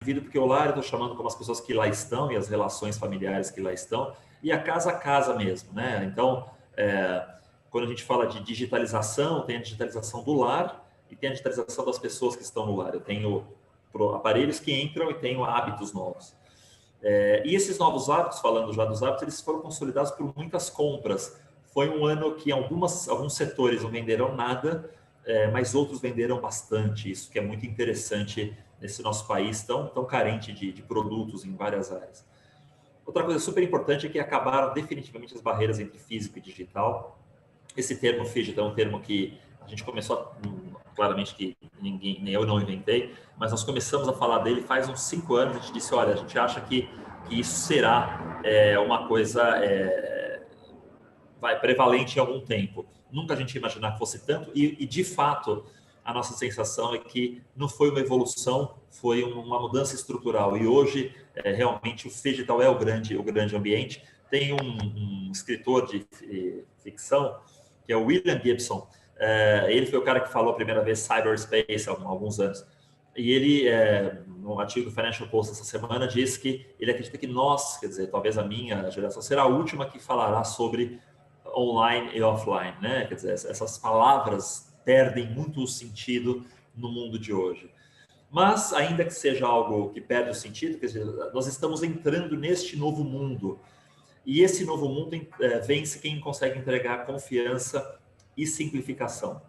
indivíduo, porque o lar eu estou chamando como as pessoas que lá estão e as relações familiares que lá estão, e a casa mesmo, né? Então, quando a gente fala de digitalização, tem a digitalização do lar e tem a digitalização das pessoas que estão no lar. Eu tenho aparelhos que entram e tenho hábitos novos. E esses novos hábitos, falando já dos hábitos, eles foram consolidados por muitas compras. Foi um ano que alguns setores não venderam nada, mas outros venderam bastante. Isso que é muito interessante nesse nosso país tão carente de produtos em várias áreas. Outra coisa super importante é que acabaram definitivamente as barreiras entre físico e digital. Esse termo digital é um termo que a gente começou, claramente que nem eu não inventei, mas nós começamos a falar dele faz uns 5 anos. A gente disse, olha, a gente acha que isso será uma coisa prevalente em algum tempo. Nunca a gente ia imaginar que fosse tanto, e de fato a nossa sensação é que não foi uma evolução, foi uma mudança estrutural, e hoje realmente o digital é o grande ambiente. Tem um escritor de ficção, que é o William Gibson. Ele foi o cara que falou a primeira vez cyberspace há alguns anos. E ele, no artigo do Financial Post essa semana, disse que ele acredita que nós, quer dizer, talvez a minha geração, será a última que falará sobre online e offline, né? Quer dizer, essas palavras perdem muito o sentido no mundo de hoje. Mas, ainda que seja algo que perde o sentido, quer dizer, nós estamos entrando neste novo mundo. E esse novo mundo vence quem consegue entregar confiança e simplificação.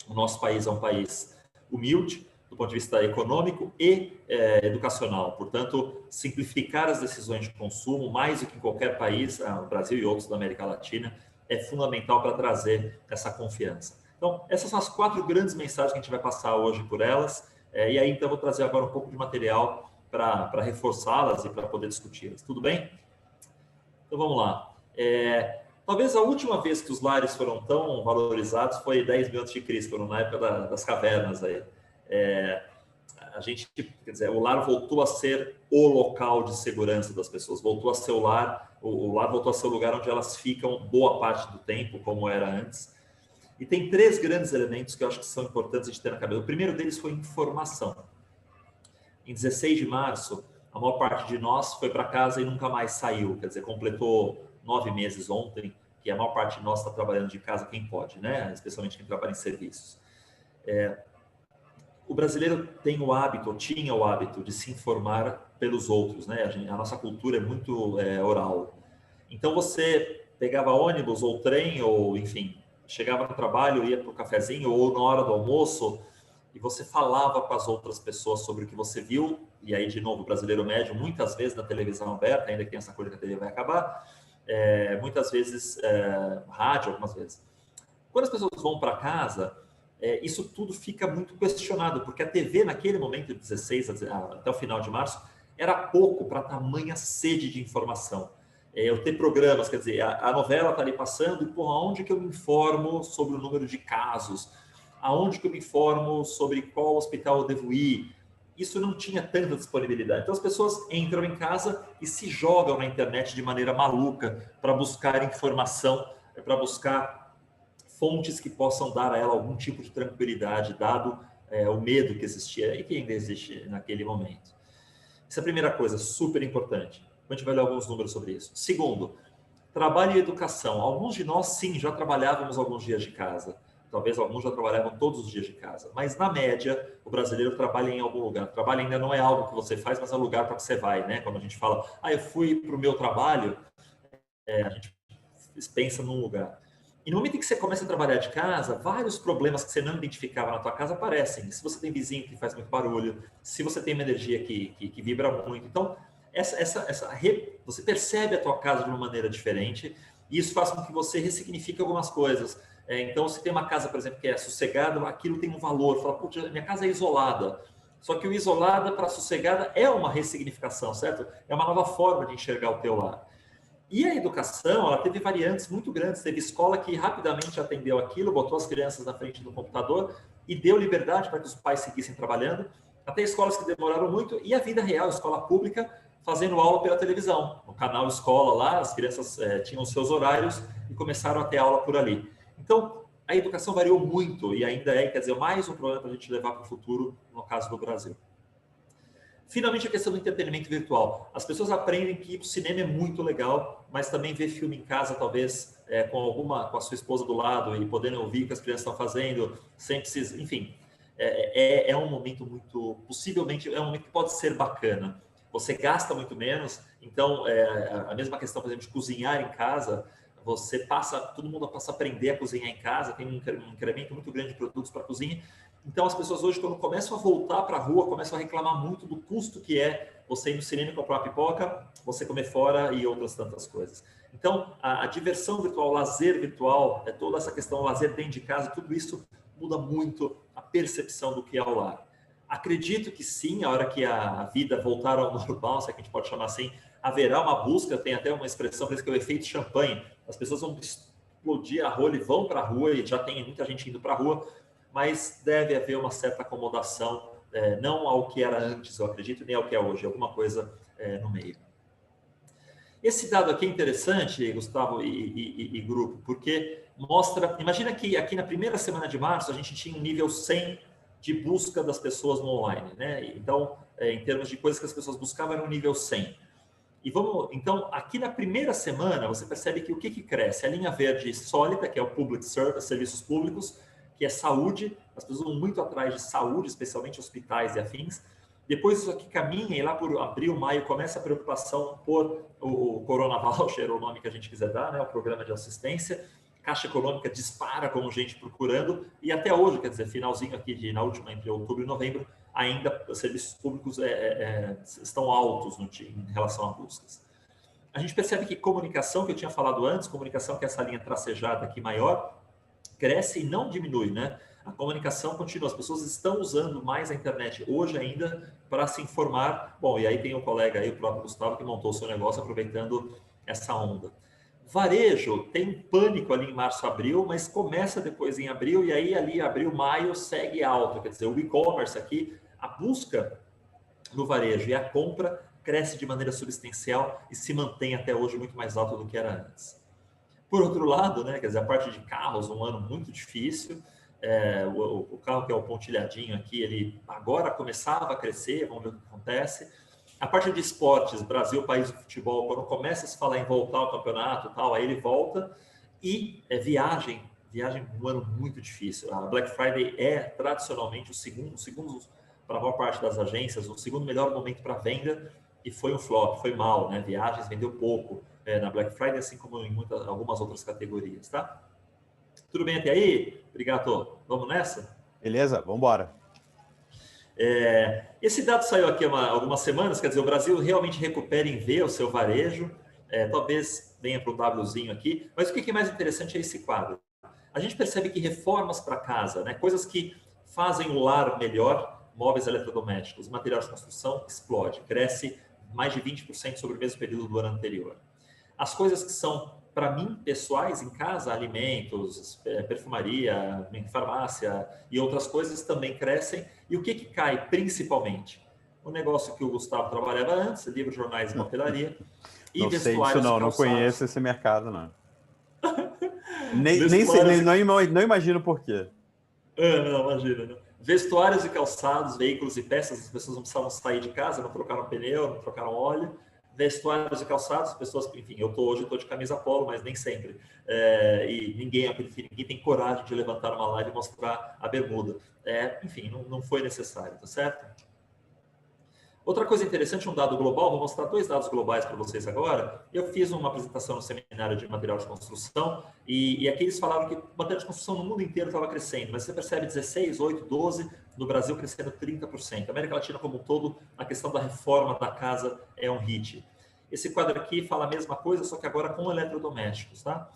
O nosso país é um país humilde, do ponto de vista econômico e educacional. Portanto, simplificar as decisões de consumo, mais do que em qualquer país, no Brasil e outros da América Latina, é fundamental para trazer essa confiança. Então, essas são as 4 grandes mensagens que a gente vai passar hoje por elas. E aí, então, eu vou trazer agora um pouco de material para reforçá-las e para poder discuti-las. Tudo bem? Então, vamos lá. Talvez a última vez que os lares foram tão valorizados foi 10.000 a.C., foram na época das cavernas aí. A gente, quer dizer, o lar voltou a ser o local de segurança das pessoas, voltou a ser o lar voltou a ser o lugar onde elas ficam boa parte do tempo, como era antes. E tem 3 grandes elementos que eu acho que são importantes a gente ter na cabeça. O primeiro deles foi informação. Em 16 de março, a maior parte de nós foi para casa e nunca mais saiu, quer dizer, completou 9 meses ontem, que a maior parte de nós está trabalhando de casa, quem pode, né? Especialmente quem trabalha em serviços. O brasileiro tinha o hábito de se informar pelos outros, né? A nossa cultura é muito oral. Então você pegava ônibus ou trem, ou enfim, chegava no trabalho, ia para o cafezinho ou na hora do almoço, e você falava com as outras pessoas sobre o que você viu. E aí, de novo, o brasileiro médio, muitas vezes na televisão aberta, ainda que tem essa coisa que a TV vai acabar, muitas vezes rádio, algumas vezes. Quando as pessoas vão para casa, isso tudo fica muito questionado, porque a TV, naquele momento, de 16 até o final de março, era pouco para tamanha sede de informação. Eu ter programas, quer dizer, a novela está ali passando, e aonde que eu me informo sobre o número de casos? Aonde que eu me informo sobre qual hospital eu devo ir? Isso não tinha tanta disponibilidade. Então as pessoas entram em casa e se jogam na internet de maneira maluca para buscar informação, para buscar fontes que possam dar a ela algum tipo de tranquilidade, dado o medo que existia e que ainda existe naquele momento. Essa é a primeira coisa, super importante. A gente vai ler alguns números sobre isso. Segundo, trabalho e educação. Alguns de nós, sim, já trabalhávamos alguns dias de casa. Talvez alguns já trabalhavam todos os dias de casa. Mas, na média, o brasileiro trabalha em algum lugar. Trabalho ainda não é algo que você faz, mas é o lugar para que você vai, né? Quando a gente fala, eu fui para o meu trabalho, a gente pensa num lugar. E no momento em que você começa a trabalhar de casa, vários problemas que você não identificava na tua casa aparecem. Se você tem vizinho que faz muito barulho, se você tem uma energia que vibra muito. Então, você percebe a tua casa de uma maneira diferente, e isso faz com que você ressignifique algumas coisas. Então, se tem uma casa, por exemplo, que é sossegada, aquilo tem um valor. Fala, putz, minha casa é isolada. Só que o isolada para sossegada é uma ressignificação, certo? É uma nova forma de enxergar o teu lar. E a educação, ela teve variantes muito grandes. Teve escola que rapidamente atendeu aquilo, botou as crianças na frente do computador e deu liberdade para que os pais seguissem trabalhando. Até escolas que demoraram muito. E a vida real, escola pública, fazendo aula pela televisão. No canal Escola lá, as crianças tinham os seus horários e começaram a ter aula por ali. Então, a educação variou muito e ainda quer dizer, mais um problema para a gente levar para o futuro, no caso do Brasil. Finalmente, a questão do entretenimento virtual. As pessoas aprendem que o cinema é muito legal, mas também ver filme em casa, talvez, com a sua esposa do lado e podendo ouvir o que as crianças estão fazendo, sem precisar, enfim, é um momento muito, possivelmente, é um momento que pode ser bacana. Você gasta muito menos, então, a mesma questão, por exemplo, de cozinhar em casa, todo mundo passa a aprender a cozinhar em casa, tem um incremento muito grande de produtos para cozinha. Então, as pessoas hoje, quando começam a voltar para a rua, começam a reclamar muito do custo que é você ir no cinema e comprar uma pipoca, você comer fora e outras tantas coisas. Então, a diversão virtual, o lazer virtual, toda essa questão, o lazer dentro de casa, tudo isso muda muito a percepção do que é o lar. Acredito que sim, a hora que a vida voltar ao normal, se é que a gente pode chamar assim, haverá uma busca, tem até uma expressão, parece que é o efeito champanhe. As pessoas vão explodir a rolha e vão para a rua, e já tem muita gente indo para a rua, mas deve haver uma certa acomodação, não ao que era antes, eu acredito, nem ao que é hoje, alguma coisa no meio. Esse dado aqui é interessante, Gustavo e grupo, porque mostra, imagina que aqui na primeira semana de março a gente tinha um nível 100 de busca das pessoas no online, né? Então, em termos de coisas que as pessoas buscavam, era um nível 100. Então, aqui na primeira semana, você percebe que o que cresce? A linha verde sólida, que é o Public Service, serviços públicos, que é saúde, as pessoas vão muito atrás de saúde, especialmente hospitais e afins. Depois isso aqui caminha e lá por abril, maio, começa a preocupação por o Corona Voucher, o nome que a gente quiser dar, né? O programa de assistência. Caixa Econômica dispara como gente procurando, e até hoje, quer dizer, finalzinho aqui, na última, entre outubro e novembro, ainda os serviços públicos estão altos em relação a buscas. A gente percebe que comunicação, que eu tinha falado antes, comunicação que é essa linha tracejada aqui maior, cresce e não diminui, né? A comunicação continua, as pessoas estão usando mais a internet hoje ainda para se informar. Bom, e aí tem o colega aí, o próprio Gustavo, que montou o seu negócio aproveitando essa onda. Varejo tem um pânico ali em março, abril, mas começa depois em abril, e aí ali abril, maio segue alto, quer dizer, o e-commerce aqui, a busca no varejo e a compra cresce de maneira substancial e se mantém até hoje muito mais alto do que era antes. Por outro lado, né, quer dizer, a parte de carros, um ano muito difícil, o carro que é o pontilhadinho aqui, ele agora começava a crescer, vamos ver o que acontece. A parte de esportes, Brasil, país do futebol, quando começa a se falar em voltar ao campeonato, tal, aí ele volta. E viagem, um ano muito difícil. A Black Friday é tradicionalmente o segundo para a maior parte das agências, o segundo melhor momento para venda, e foi um flop, foi mal, né? Viagens vendeu pouco na Black Friday, assim como em algumas outras categorias, tá? Tudo bem até aí? Obrigado. Vamos nessa? Beleza, vamos embora. Esse dado saiu aqui há algumas semanas, quer dizer, o Brasil realmente recupera em V o seu varejo, talvez venha para o Wzinho aqui, mas o que é mais interessante é esse quadro. A gente percebe que reformas para casa, né, coisas que fazem o lar melhor, móveis eletrodomésticos, material de construção, explode, cresce mais de 20% sobre o mesmo período do ano anterior. As coisas que são, para mim, pessoais em casa, alimentos, perfumaria, farmácia e outras coisas também crescem. E o que cai principalmente? O negócio que o Gustavo trabalhava antes, livros, jornais e papelaria. E não sei disso não conheço esse mercado, não. Não imagino por quê. Não, imagina, né? Vestuários e calçados, veículos e peças, as pessoas não precisavam sair de casa, não trocaram pneu, não trocaram óleo. Vestuários e calçados, pessoas, enfim, hoje eu estou de camisa polo, mas nem sempre. E ninguém tem coragem de levantar uma live e mostrar a bermuda. Enfim, não foi necessário, tá certo? Outra coisa interessante, um dado global, vou mostrar 2 dados globais para vocês agora. Eu fiz uma apresentação no seminário de material de construção e aqui eles falaram que o material de construção no mundo inteiro estava crescendo, mas você percebe 16, 8, 12, no Brasil crescendo 30%. A América Latina como um todo, a questão da reforma da casa é um hit. Esse quadro aqui fala a mesma coisa, só que agora com eletrodomésticos, tá?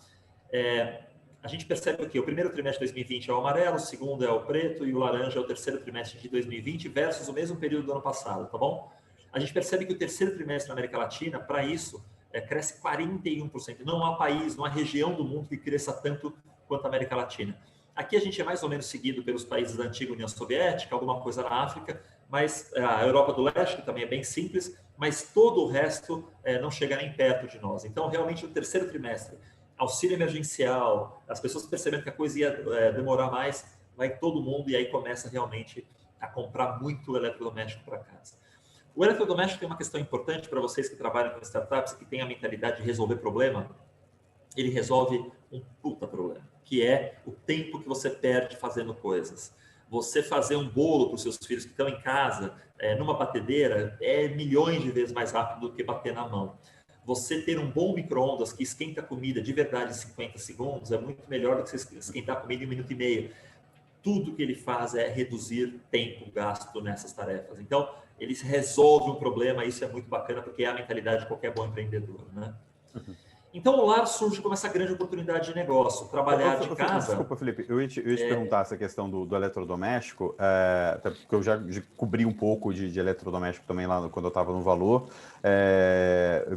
A gente percebe que o primeiro trimestre de 2020 é o amarelo, o segundo é o preto e o laranja é o terceiro trimestre de 2020 versus o mesmo período do ano passado, tá bom? A gente percebe que o terceiro trimestre na América Latina, para isso, cresce 41%. Não há país, não há região do mundo que cresça tanto quanto a América Latina. Aqui a gente é mais ou menos seguido pelos países da antiga União Soviética, alguma coisa na África, mas a Europa do Leste, que também é bem simples, mas todo o resto não chega nem perto de nós. Então, realmente, no terceiro trimestre, auxílio emergencial, as pessoas percebendo que a coisa ia demorar mais, vai todo mundo e aí começa realmente a comprar muito eletrodoméstico para casa. O eletrodoméstico tem uma questão importante para vocês que trabalham com startups, que têm a mentalidade de resolver problema. Ele resolve um puta problema, que é o tempo que você perde fazendo coisas. Você fazer um bolo para os seus filhos que estão em casa, numa batedeira, é milhões de vezes mais rápido do que bater na mão. Você ter um bom micro-ondas que esquenta a comida de verdade em 50 segundos é muito melhor do que você esquentar a comida em 1 minuto e meio. Tudo que ele faz é reduzir tempo gasto nessas tarefas. Então, ele resolve um problema, isso é muito bacana, porque é a mentalidade de qualquer bom empreendedor, né? Então, o lar surge como essa grande oportunidade de negócio. Trabalhar de casa... Desculpa, Felipe, eu ia te perguntar essa questão do eletrodoméstico, até porque eu já cobri um pouco de eletrodoméstico também lá quando eu estava no Valor.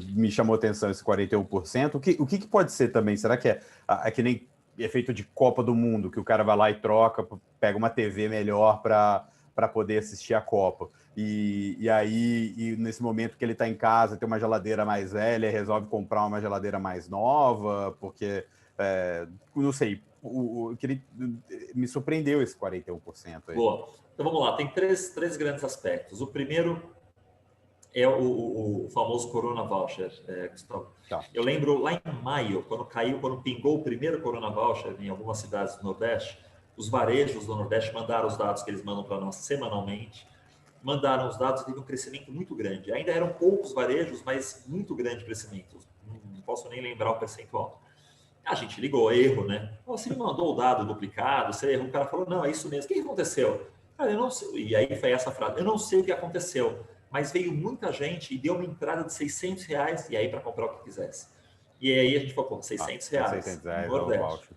Me chamou a atenção esse 41%. O que pode ser também? Será que é que nem efeito de Copa do Mundo, que o cara vai lá e troca, pega uma TV melhor para poder assistir a Copa? E aí, nesse momento que ele está em casa, tem uma geladeira mais velha, resolve comprar uma geladeira mais nova, porque, não sei, me surpreendeu esse 41% aí. Boa. Então, vamos lá. Tem três grandes aspectos. O primeiro é o famoso Corona Voucher, Gustavo. Tá. Eu lembro lá em maio, quando pingou o primeiro Corona Voucher em algumas cidades do Nordeste, os varejos do Nordeste mandaram os dados que eles mandam para nós semanalmente, mandaram os dados e teve um crescimento muito grande. Ainda eram poucos varejos, mas muito grande crescimento. Não posso nem lembrar o percentual. A gente ligou, erro, né? Você me mandou o dado duplicado, você errou. O cara falou, não, é isso mesmo. O que aconteceu? Cara, eu não sei. E aí foi essa frase, eu não sei o que aconteceu, mas veio muita gente e deu uma entrada de R$600 e aí para comprar o que quisesse. E aí a gente falou, pô, R$600 R$600 no Nordeste.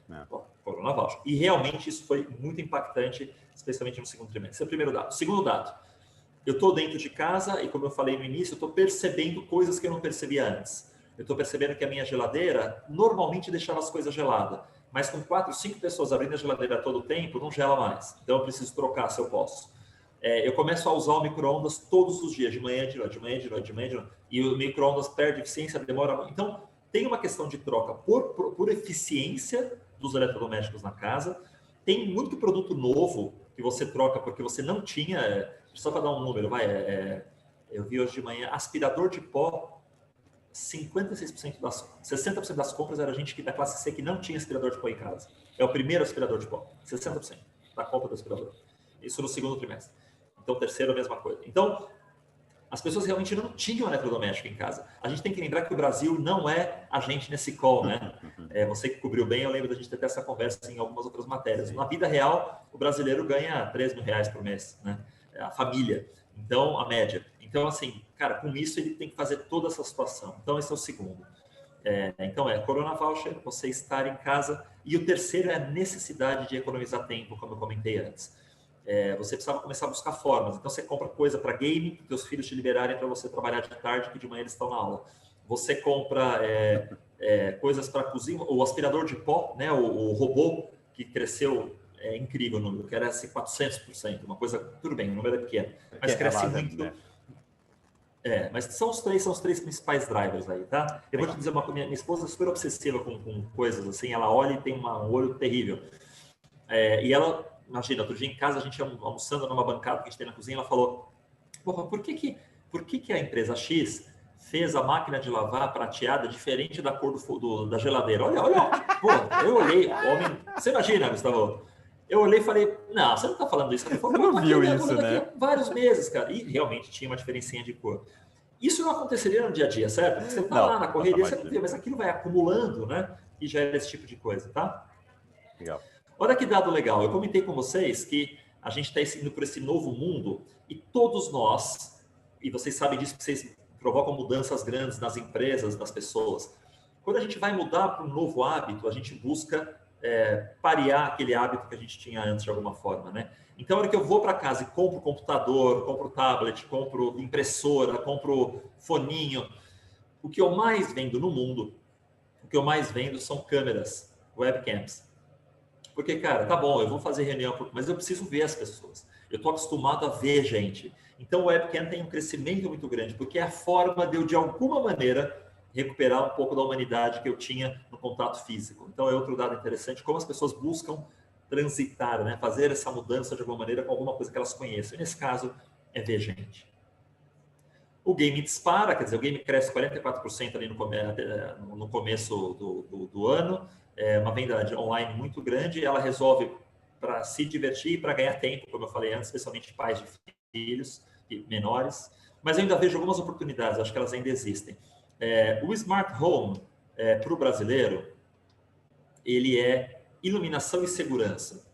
Corona Voucher. E realmente isso foi muito impactante, especialmente no segundo trimestre. Esse é o primeiro dado. Segundo dado, eu estou dentro de casa e, como eu falei no início, eu estou percebendo coisas que eu não percebia antes. Eu estou percebendo que a minha geladeira normalmente deixava as coisas geladas, mas com 4, 5 pessoas abrindo a geladeira todo o tempo, não gela mais. Então eu preciso trocar se eu posso. Eu começo a usar o micro-ondas todos os dias, de manhã, de noite, de manhã, de noite, de manhã, de noite, e o micro-ondas perde eficiência, demora. Então tem uma questão de troca por eficiência dos eletrodomésticos na casa. Tem muito produto novo que você troca porque você não tinha. Só para dar um número, eu vi hoje de manhã, aspirador de pó, 60% das compras era gente da classe C que não tinha aspirador de pó em casa. É o primeiro aspirador de pó, 60% da compra do aspirador. Isso no segundo trimestre. Então, terceiro, a mesma coisa. Então, as pessoas realmente não tinham eletrodoméstico em casa. A gente tem que lembrar que o Brasil não é a gente nesse call, né? Você que cobriu bem, eu lembro da gente ter essa conversa em algumas outras matérias. Na vida real, o brasileiro ganha R$3.000 por mês, né? A família. Então, a média. Então, assim, cara, com isso ele tem que fazer toda essa situação. Então, esse é o segundo. Então, Corona Voucher, você estar em casa. E o terceiro é a necessidade de economizar tempo, como eu comentei antes. Você precisava começar a buscar formas. Então, você compra coisa para game, para os filhos te liberarem para você trabalhar de tarde, que de manhã eles estão na aula. Você compra coisas para cozinha, o aspirador de pó, né, o robô, que cresceu, incrível o número, que era assim, 400%, uma coisa, tudo bem, o número é pequeno, mas cresce muito. Né? Mas são os três principais drivers aí, tá? Eu vou te dizer minha esposa é super obsessiva com coisas assim, ela olha e tem um olho terrível. E ela, imagina, outro dia em casa, a gente almoçando numa bancada que a gente tem na cozinha, ela falou, porra, por que a empresa X fez a máquina de lavar prateada diferente da cor da geladeira? Olha, pô, eu olhei, homem, você imagina, Gustavo? Eu olhei e falei, não, você não tá falando isso. Você não viu isso, né? Vários meses, cara. E realmente tinha uma diferencinha de cor. Isso não aconteceria no dia a dia, certo? Você tá lá na correria, você não vê, mas aquilo vai acumulando, né? E gera esse tipo de coisa, tá? Legal. Olha que dado legal. Eu comentei com vocês que a gente está indo por esse novo mundo e todos nós, e vocês sabem disso, que vocês provocam mudanças grandes nas empresas, nas pessoas. Quando a gente vai mudar para um novo hábito, a gente busca parear aquele hábito que a gente tinha antes de alguma forma, né? Então, na hora que eu vou para casa e compro computador, compro tablet, compro impressora, compro foninho, o que eu mais vendo no mundo, o que eu mais vendo são câmeras, webcams. Porque, cara, tá bom, eu vou fazer reunião, mas eu preciso ver as pessoas. Eu estou acostumado a ver gente. Então, o webcam tem um crescimento muito grande, porque é a forma de eu, de alguma maneira, recuperar um pouco da humanidade que eu tinha no contato físico. Então, é outro dado interessante, como as pessoas buscam transitar, né? Fazer essa mudança de alguma maneira com alguma coisa que elas conheçam. E nesse caso, é ver gente. o game dispara, quer dizer, o game cresce 44% ali no começo do ano, uma venda online muito grande, ela resolve para se divertir e para ganhar tempo, como eu falei antes, especialmente pais de filhos menores, mas eu ainda vejo algumas oportunidades, acho que elas ainda existem. O Smart Home, para o brasileiro, ele é iluminação e segurança.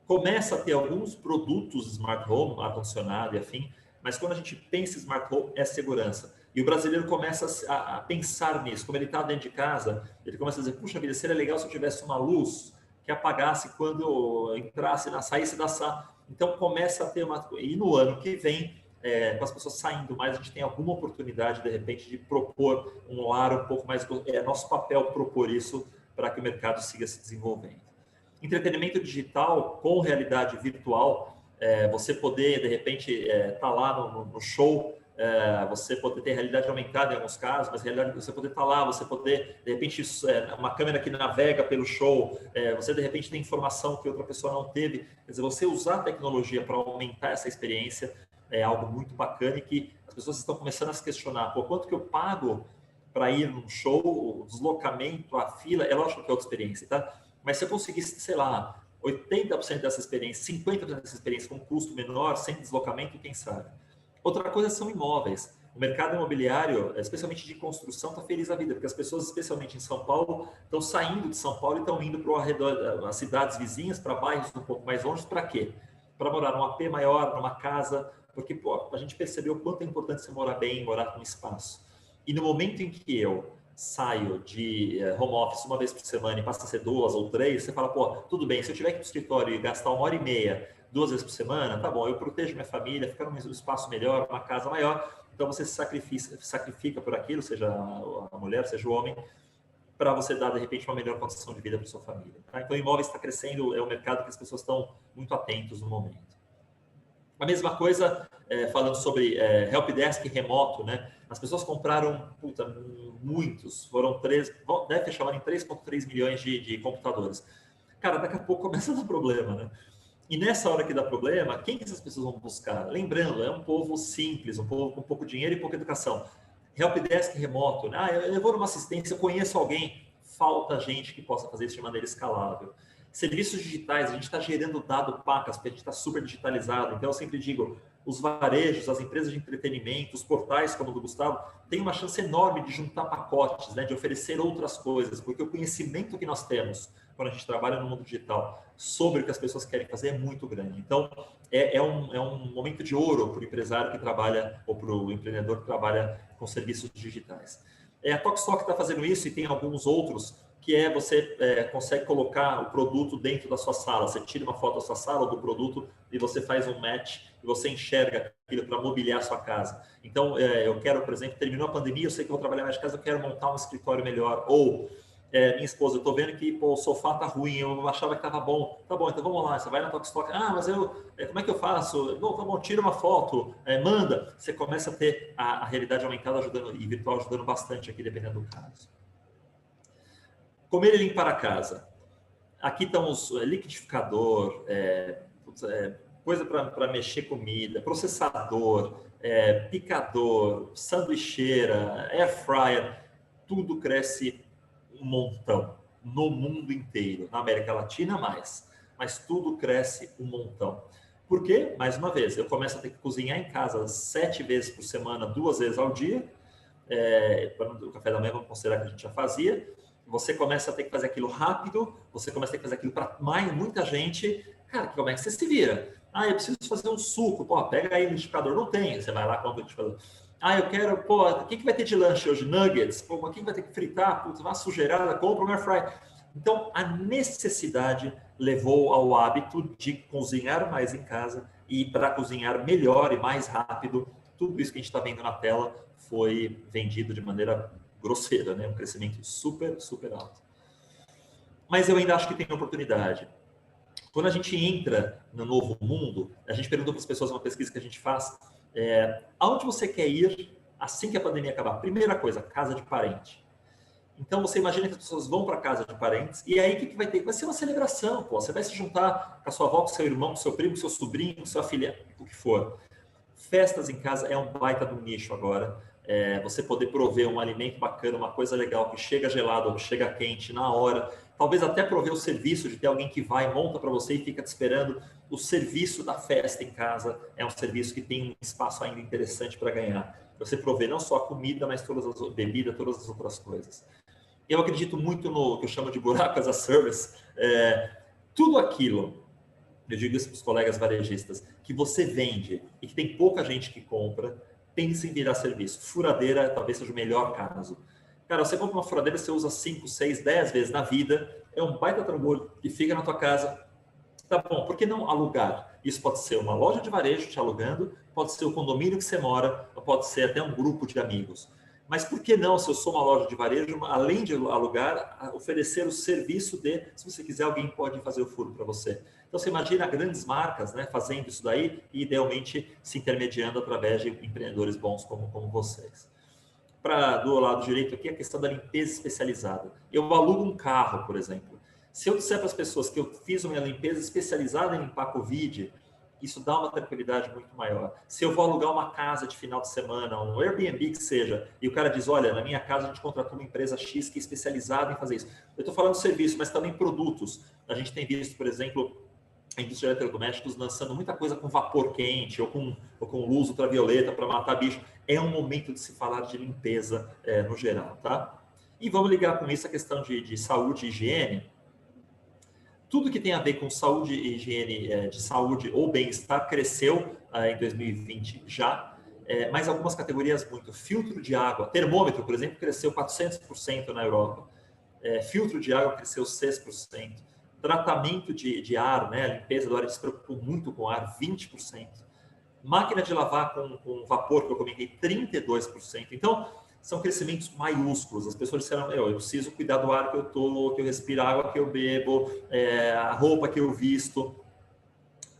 Começa a ter alguns produtos Smart Home, ar-condicionado e afim, mas quando a gente pensa em Smart Home, é segurança. E o brasileiro começa a pensar nisso. Como ele está dentro de casa, ele começa a dizer, puxa vida, seria legal se eu tivesse uma luz que apagasse quando eu entrasse, saísse da sala. Então começa a ter uma... E no ano que vem, com as pessoas saindo mais, a gente tem alguma oportunidade, de repente, de propor um lar um pouco mais... É nosso papel propor isso para que o mercado siga se desenvolvendo. Entretenimento digital com realidade virtual, você poder, de repente, estar lá no show, você poder ter realidade aumentada em alguns casos, mas realidade, você poder estar lá, você poder, de repente, uma câmera que navega pelo show, você, de repente, tem informação que outra pessoa não teve. Quer dizer, você usar a tecnologia para aumentar essa experiência é algo muito bacana e que as pessoas estão começando a se questionar, pô, quanto que eu pago para ir num show, o deslocamento, a fila, é lógico que é outra experiência, tá? Mas se eu conseguisse, sei lá, 80% dessa experiência, 50% dessa experiência com um custo menor, sem deslocamento, quem sabe? Outra coisa são imóveis. O mercado imobiliário, especialmente de construção, está feliz da vida, porque as pessoas, especialmente em São Paulo, estão saindo de São Paulo e estão indo para o arredor, as cidades vizinhas, para bairros um pouco mais longe, para quê? Para morar num AP maior, numa casa, porque pô, a gente percebeu o quanto é importante você morar bem, morar com espaço. E no momento em que eu saio de home office uma vez por semana e passa a ser 2 ou 3, você fala, pô, tudo bem, se eu tiver que ir para o escritório e gastar 1h30, 2 vezes por semana, tá bom, eu protejo minha família, fica num espaço melhor, uma casa maior, então você se sacrifica por aquilo, seja a mulher, seja o homem, para você dar, de repente, uma melhor condição de vida para sua família. Tá? Então, o imóvel está crescendo, é um mercado que as pessoas estão muito atentos no momento. A mesma coisa, falando sobre helpdesk remoto, né? As pessoas compraram, muitos, deve ter chamado em 3,3 milhões de computadores. Cara, daqui a pouco começa a dar problema, né? E nessa hora que dá problema, quem que essas pessoas vão buscar? Lembrando, é um povo simples, um povo com pouco dinheiro e pouca educação. Helpdesk remoto, né? Eu vou numa assistência, eu conheço alguém, falta gente que possa fazer isso de maneira escalável. Serviços digitais, a gente está gerando dado pacas, porque a gente está super digitalizado. Então, eu sempre digo, os varejos, as empresas de entretenimento, os portais, como o do Gustavo, têm uma chance enorme de juntar pacotes, né, de oferecer outras coisas, porque o conhecimento que nós temos quando a gente trabalha no mundo digital sobre o que as pessoas querem fazer é muito grande. Então, é um momento de ouro para o empresário que trabalha, ou para o empreendedor que trabalha com serviços digitais. A Tokstok está fazendo isso e tem alguns outros, que você consegue colocar o produto dentro da sua sala. Você tira uma foto da sua sala ou do produto e você faz um match e você enxerga aquilo para mobiliar a sua casa. Então, eu quero, por exemplo, terminou a pandemia, eu sei que vou trabalhar mais de casa, eu quero montar um escritório melhor. Ou, minha esposa, eu estou vendo que o sofá está ruim, eu achava que estava bom. Tá bom, então vamos lá, você vai na Tokstok. Ah, mas como é que eu faço? Não, tá bom, tira uma foto, manda. Você começa a ter a realidade aumentada ajudando e virtual ajudando bastante aqui, dependendo do caso. Comer e limpar a casa. Aqui estão os liquidificador, coisa para mexer comida, processador, picador, sanduicheira, air fryer, tudo cresce um montão no mundo inteiro. Na América Latina, mais. Mas tudo cresce um montão. Por quê? Mais uma vez, eu começo a ter que cozinhar em casa 7 vezes por semana, 2 vezes ao dia. O café da manhã, vamos considerar que a gente já fazia. Você começa a ter que fazer aquilo rápido, você começa a ter que fazer aquilo para muita gente. Cara, como é que você se vira? Ah, eu preciso fazer um suco. Pô, pega aí o liquidificador. Não tem. Você vai lá, compra o liquidificador. Ah, eu quero... Pô, o que vai ter de lanche hoje? Nuggets? Pô, mas quem vai ter que fritar? Putz, uma sujeirada, compra um air fry. Então, a necessidade levou ao hábito de cozinhar mais em casa e para cozinhar melhor e mais rápido. Tudo isso que a gente está vendo na tela foi vendido de maneira grosseira, né? Um crescimento super, super alto. Mas eu ainda acho que tem oportunidade. Quando a gente entra no novo mundo, a gente pergunta para as pessoas, uma pesquisa que a gente faz, aonde você quer ir assim que a pandemia acabar? Primeira coisa, casa de parente. Então, você imagina que as pessoas vão para a casa de parentes, e aí o que vai ter? Vai ser uma celebração, pô. Você vai se juntar com a sua avó, com seu irmão, com seu primo, com seu sobrinho, com sua filha, o que for. Festas em casa é um baita do nicho agora. Você poder prover um alimento bacana, uma coisa legal, que chega gelado ou que chega quente na hora. Talvez até prover o serviço de ter alguém que vai, monta para você e fica te esperando. O serviço da festa em casa é um serviço que tem um espaço ainda interessante para ganhar. Você prover não só a comida, mas todas as bebidas, todas as outras coisas. Eu acredito muito no que eu chamo de buraco as a service. Tudo aquilo, eu digo isso para os colegas varejistas, que você vende e que tem pouca gente que compra, pense em virar serviço. Furadeira talvez seja o melhor caso. Cara, você compra uma furadeira, você usa 5, 6, 10 vezes na vida, é um baita trambolho que fica na tua casa. Tá bom, por que não alugar? Isso pode ser uma loja de varejo te alugando, pode ser o condomínio que você mora, pode ser até um grupo de amigos. Mas por que não, se eu sou uma loja de varejo, além de alugar, oferecer o serviço de, se você quiser, alguém pode fazer o furo para você. Então, você imagina grandes marcas, né, fazendo isso daí e, idealmente, se intermediando através de empreendedores bons como vocês. Do lado direito aqui, a questão da limpeza especializada. Eu alugo um carro, por exemplo. Se eu disser para as pessoas que eu fiz uma limpeza especializada em limpar Covid, isso dá uma tranquilidade muito maior. Se eu vou alugar uma casa de final de semana, um Airbnb que seja, e o cara diz, olha, na minha casa a gente contratou uma empresa X que é especializada em fazer isso. Eu estou falando de serviço, mas também produtos. A gente tem visto, por exemplo, a indústria de eletrodomésticos lançando muita coisa com vapor quente ou com luz ultravioleta para matar bicho. É um momento de se falar de limpeza no geral, tá? E vamos ligar com isso a questão de saúde e higiene. Tudo que tem a ver com saúde e higiene de saúde ou bem-estar cresceu em 2020 já, mas algumas categorias muito. Filtro de água, termômetro, por exemplo, cresceu 400% na Europa. Filtro de água cresceu 6%. Tratamento de ar, né, a limpeza do ar, se preocupou muito com ar, 20%. Máquina de lavar com vapor, que eu comentei, 32%. Então, são crescimentos maiúsculos. As pessoas disseram, eu preciso cuidar do ar que eu respiro, a água que eu bebo, a roupa que eu visto.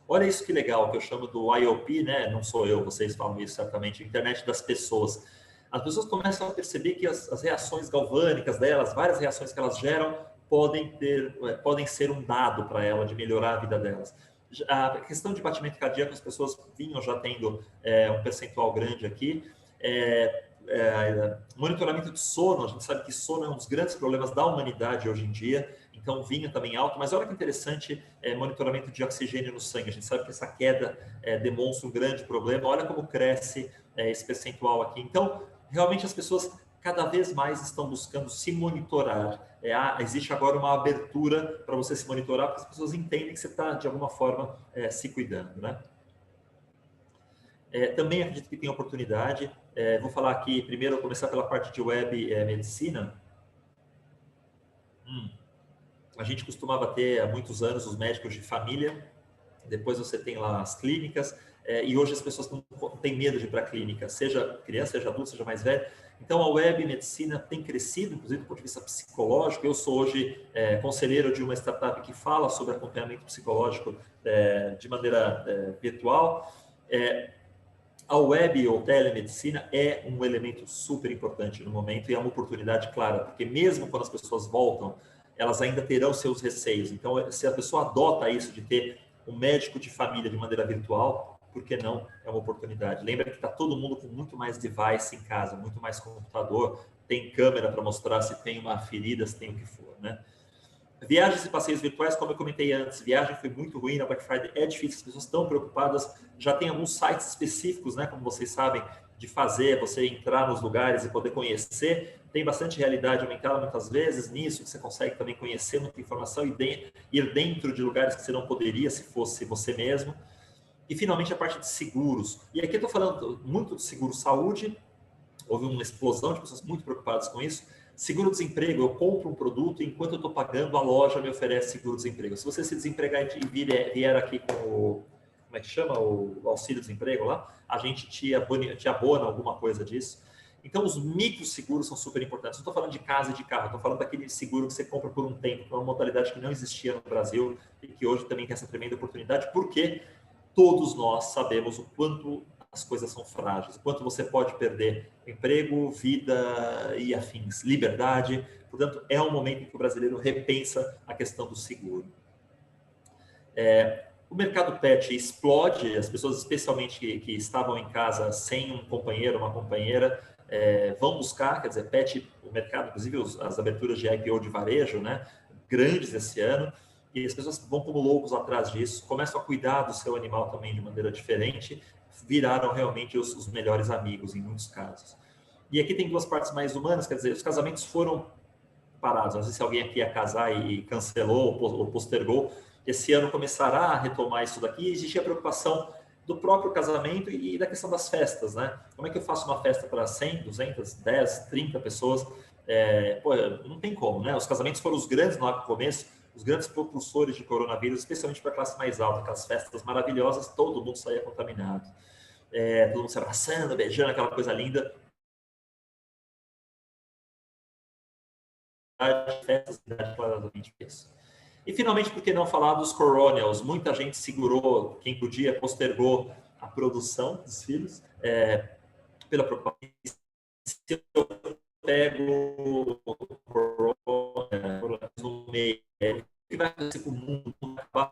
Olha isso que legal, que eu chamo do IoT, né? Não sou eu, vocês falam isso certamente, internet das pessoas. As pessoas começam a perceber que as reações galvânicas delas, várias reações que elas geram, podem ser um dado para ela de melhorar a vida delas. A questão de batimento cardíaco, as pessoas vinham já tendo um percentual grande aqui. Monitoramento de sono, a gente sabe que sono é um dos grandes problemas da humanidade hoje em dia, então vinha também alto, mas olha que interessante, monitoramento de oxigênio no sangue, a gente sabe que essa queda demonstra um grande problema, olha como cresce esse percentual aqui. Então, realmente as pessoas cada vez mais estão buscando se monitorar. Existe agora uma abertura para você se monitorar, porque as pessoas entendem que você está, de alguma forma, se cuidando, né? Também acredito que tem oportunidade. Vou falar aqui, primeiro, começar pela parte de web medicina. A gente costumava ter, há muitos anos, os médicos de família. Depois você tem lá as clínicas. E hoje as pessoas não têm medo de ir para a clínica, seja criança, seja adulto, seja mais velho. Então, a web medicina tem crescido, inclusive do ponto de vista psicológico. Eu sou hoje conselheiro de uma startup que fala sobre acompanhamento psicológico de maneira virtual. A web ou telemedicina é um elemento super importante no momento e é uma oportunidade clara, porque mesmo quando as pessoas voltam, elas ainda terão seus receios. Então, se a pessoa adota isso de ter um médico de família de maneira virtual, por que não? É uma oportunidade. Lembra que está todo mundo com muito mais device em casa, muito mais computador, tem câmera para mostrar se tem uma ferida, se tem o que for, né? Viagens e passeios virtuais, como eu comentei antes, viagem foi muito ruim na Black Friday, é difícil, as pessoas estão preocupadas, já tem alguns sites específicos, né, como vocês sabem, de fazer, você entrar nos lugares e poder conhecer, tem bastante realidade aumentada muitas vezes nisso, que você consegue também conhecer muita informação e ir dentro de lugares que você não poderia se fosse você mesmo. E finalmente a parte de seguros, e aqui eu estou falando muito de seguro-saúde, houve uma explosão de pessoas muito preocupadas com isso. Seguro-desemprego, eu compro um produto e enquanto eu estou pagando, a loja me oferece seguro-desemprego. Se você se desempregar e vier aqui com o, como é que chama? O auxílio-desemprego lá, a gente te abona alguma coisa disso. Então, os microseguros são super importantes. Não estou falando de casa e de carro, estou falando daquele seguro que você compra por um tempo, que é uma modalidade que não existia no Brasil e que hoje também tem essa tremenda oportunidade, porque todos nós sabemos o quanto as coisas são frágeis, o quanto você pode perder emprego, vida e afins, liberdade. Portanto, é um momento em que o brasileiro repensa a questão do seguro. O mercado pet explode, as pessoas, especialmente que estavam em casa sem um companheiro, uma companheira, vão buscar, quer dizer, pet, o mercado, inclusive as aberturas de IPO de varejo, né, grandes esse ano, e as pessoas vão como loucos atrás disso, começam a cuidar do seu animal também de maneira diferente, viraram realmente os melhores amigos em muitos casos. E aqui tem duas partes mais humanas, quer dizer, os casamentos foram parados. Não sei se alguém aqui ia casar e cancelou ou postergou. Esse ano começará a retomar isso daqui. E existia a preocupação do próprio casamento e da questão das festas, né? Como é que eu faço uma festa para 100, 200, 10, 30 pessoas? Não tem como, né? Os casamentos foram os grandes no começo, os grandes propulsores de coronavírus, especialmente para a classe mais alta, aquelas festas maravilhosas, todo mundo saía contaminado. Todo mundo se abraçando, beijando, aquela coisa linda. Festas claramente isso. E finalmente, por que não falar dos Coronials? Muita gente segurou, quem podia, postergou a produção dos filhos, pela preocupação. Se eu pego o Corona no meio, o que vai acontecer com o mundo?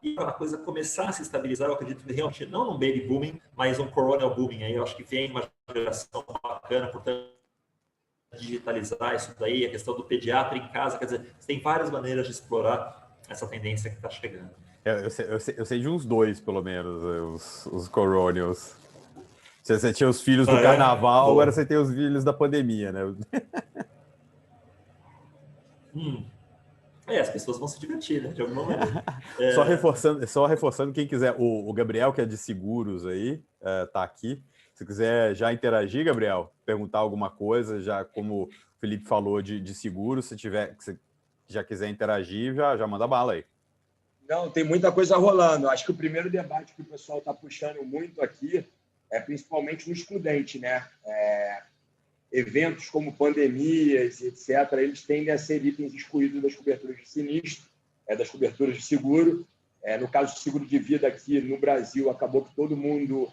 E a coisa começar a se estabilizar, eu acredito que realmente, não um baby booming, mas um Coronal booming. Aí eu acho que vem uma geração bacana, portanto, digitalizar isso daí, a questão do pediatra em casa, quer dizer, tem várias maneiras de explorar essa tendência que está chegando. Eu sei de uns dois, pelo menos, os Coronials. Você tinha os filhos do carnaval, agora você tem os filhos da pandemia, né? As pessoas vão se divertir, né? De alguma maneira. Só reforçando, quem quiser, o Gabriel, que é de seguros aí, tá aqui. Se quiser já interagir, Gabriel, perguntar alguma coisa, já como o Felipe falou de seguros, se já quiser interagir, já manda bala aí. Não, tem muita coisa rolando. Acho que o primeiro debate que o pessoal está puxando muito aqui é principalmente no excludente, né? Eventos como pandemias, etc., eles tendem a ser itens excluídos das coberturas de sinistro, das coberturas de seguro. No caso do seguro de vida aqui no Brasil, acabou que todo mundo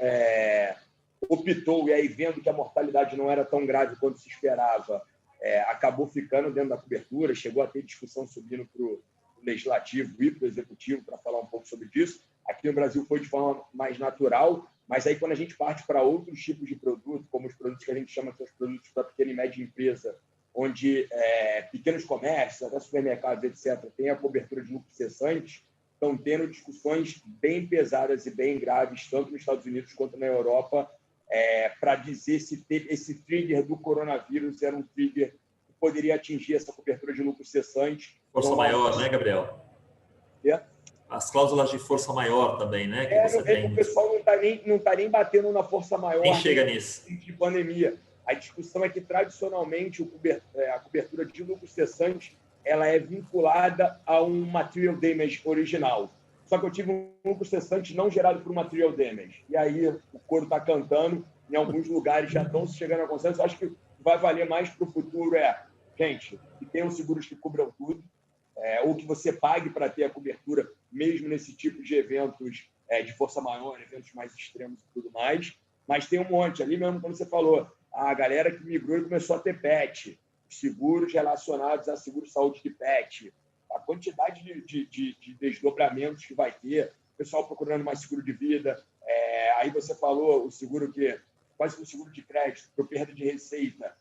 optou, e aí vendo que a mortalidade não era tão grave quanto se esperava, acabou ficando dentro da cobertura, chegou a ter discussão subindo para o legislativo e para o executivo para falar um pouco sobre isso. Aqui no Brasil foi de forma mais natural, mas aí quando a gente parte para outros tipos de produto, como os produtos que a gente chama de os produtos para pequena e média empresa, onde pequenos comércios, até supermercados, etc., têm a cobertura de lucro cessante, estão tendo discussões bem pesadas e bem graves, tanto nos Estados Unidos quanto na Europa, para dizer se esse trigger do coronavírus era um trigger que poderia atingir essa cobertura de lucro cessante. Força maior, né, Gabriel? As cláusulas de força maior também, né? Que você tem. O pessoal não está nem batendo na força maior. Nem chega nisso. De pandemia. A discussão é que, tradicionalmente, a cobertura de lucro cessante ela é vinculada a um material damage original. Só que eu tive um lucro cessante não gerado por um material damage. E aí o couro está cantando, em alguns lugares já estão chegando a consenso. Acho que vai valer mais para o futuro gente, que tenham seguros que cubram tudo, ou que você pague para ter a cobertura, mesmo nesse tipo de eventos de força maior, eventos mais extremos e tudo mais. Mas tem um monte. Ali mesmo, como você falou, a galera que migrou e começou a ter PET, seguros relacionados a seguro-saúde de PET, a quantidade de desdobramentos que vai ter, o pessoal procurando mais seguro de vida. Aí você falou o seguro que quase um seguro de crédito, por perda de receita.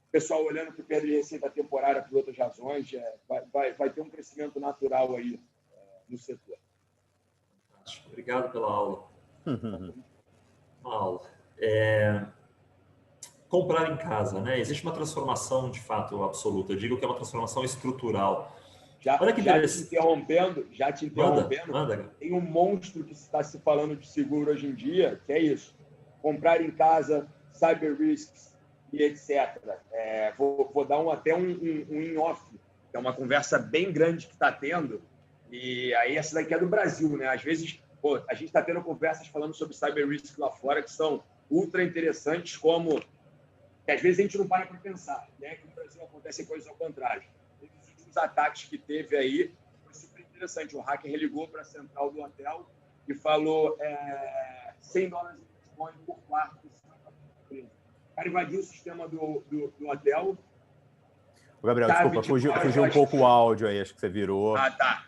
O pessoal olhando para perda de receita temporária por outras razões, vai ter um crescimento natural aí no setor. Obrigado pela aula. Uma aula. Comprar em casa, né? Existe uma transformação de fato absoluta. Eu digo que é uma transformação estrutural. Já te interrompendo, manda. Tem um monstro que está se falando de seguro hoje em dia, que é isso. Comprar em casa, cyber risks e etc. Vou dar até um in-off, que é uma conversa bem grande que está tendo, e aí essa daqui é do Brasil, né? Às vezes, a gente está tendo conversas falando sobre cyber risk lá fora que são ultra interessantes, como que às vezes a gente não para pensar, né? Que no Brasil acontecem coisas ao contrário. Os últimos ataques que teve aí foi super interessante. O hacker ligou para a central do hotel e falou $100 em Bitcoin por quarto. O cara invadiu o sistema do hotel. Gabriel, desculpa, fugiu um pouco o áudio aí, acho que você virou. Tá.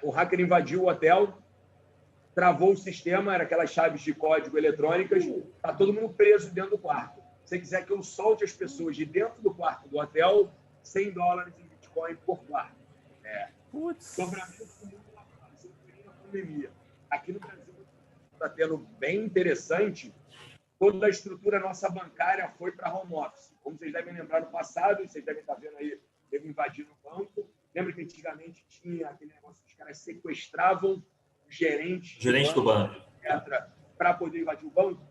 O hacker invadiu o hotel, travou o sistema, era aquelas chaves de código eletrônicas, está todo mundo preso dentro do quarto. Se você quiser que eu solte as pessoas de dentro do quarto do hotel, $100 em Bitcoin por quarto. Dobramento do mundo lá fora, sem a pandemia. Aqui no Brasil está tendo bem interessante, toda a estrutura nossa bancária foi para home office. Como vocês devem lembrar no passado, vocês devem estar vendo aí, teve invadir no banco. Lembra que antigamente tinha aquele negócio que os caras sequestravam o gerente do banco, para poder invadir o banco?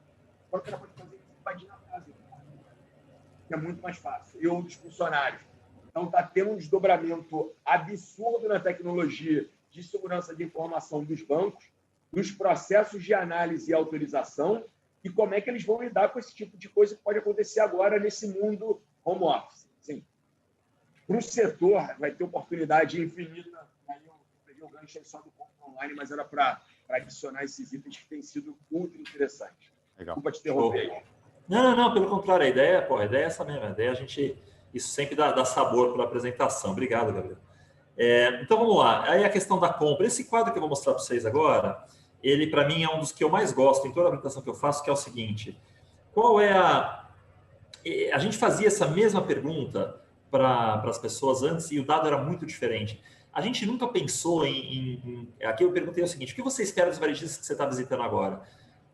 Agora o cara pode fazer isso, invadir na casa, que é muito mais fácil. E outros funcionários. Então, está tendo um desdobramento absurdo na tecnologia de segurança de informação dos bancos, nos processos de análise e autorização, e como é que eles vão lidar com esse tipo de coisa que pode acontecer agora nesse mundo home office. Sim. Para o setor, vai ter oportunidade infinita. Aí eu peguei o gancho só do compra online, mas era para adicionar esses itens que têm sido ultra interessantes. Legal. Desculpa te interromper aí. Não, pelo contrário, a ideia é essa mesmo. A ideia isso sempre dá sabor para a apresentação. Obrigado, Gabriel. Então, vamos lá. Aí a questão da compra. Esse quadro que eu vou mostrar para vocês agora, ele, para mim, é um dos que eu mais gosto em toda a apresentação que eu faço, que é o seguinte. Qual é a gente fazia essa mesma pergunta para as pessoas antes e o dado era muito diferente. A gente nunca pensou aqui eu perguntei o seguinte, o que você espera dos varejistas que você está visitando agora?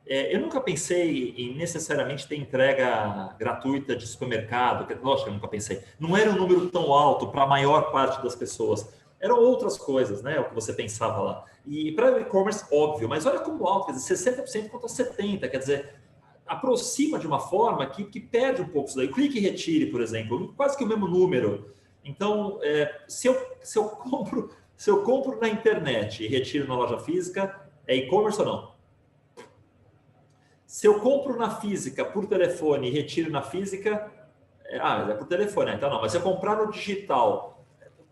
Eu nunca pensei em necessariamente ter entrega gratuita de supermercado, lógico que eu nunca pensei. Não era um número tão alto para a maior parte das pessoas. Eram outras coisas, né? O que você pensava lá. E para o e-commerce, óbvio, mas olha como alto, quer dizer, 60% contra 70%, quer dizer, aproxima de uma forma que perde um pouco isso daí. O clique e retire, por exemplo, quase que o mesmo número. Então, se eu compro na internet e retiro na loja física, é e-commerce ou não? Se eu compro na física por telefone e retiro na física, mas é por telefone, então não. Mas se eu comprar no digital,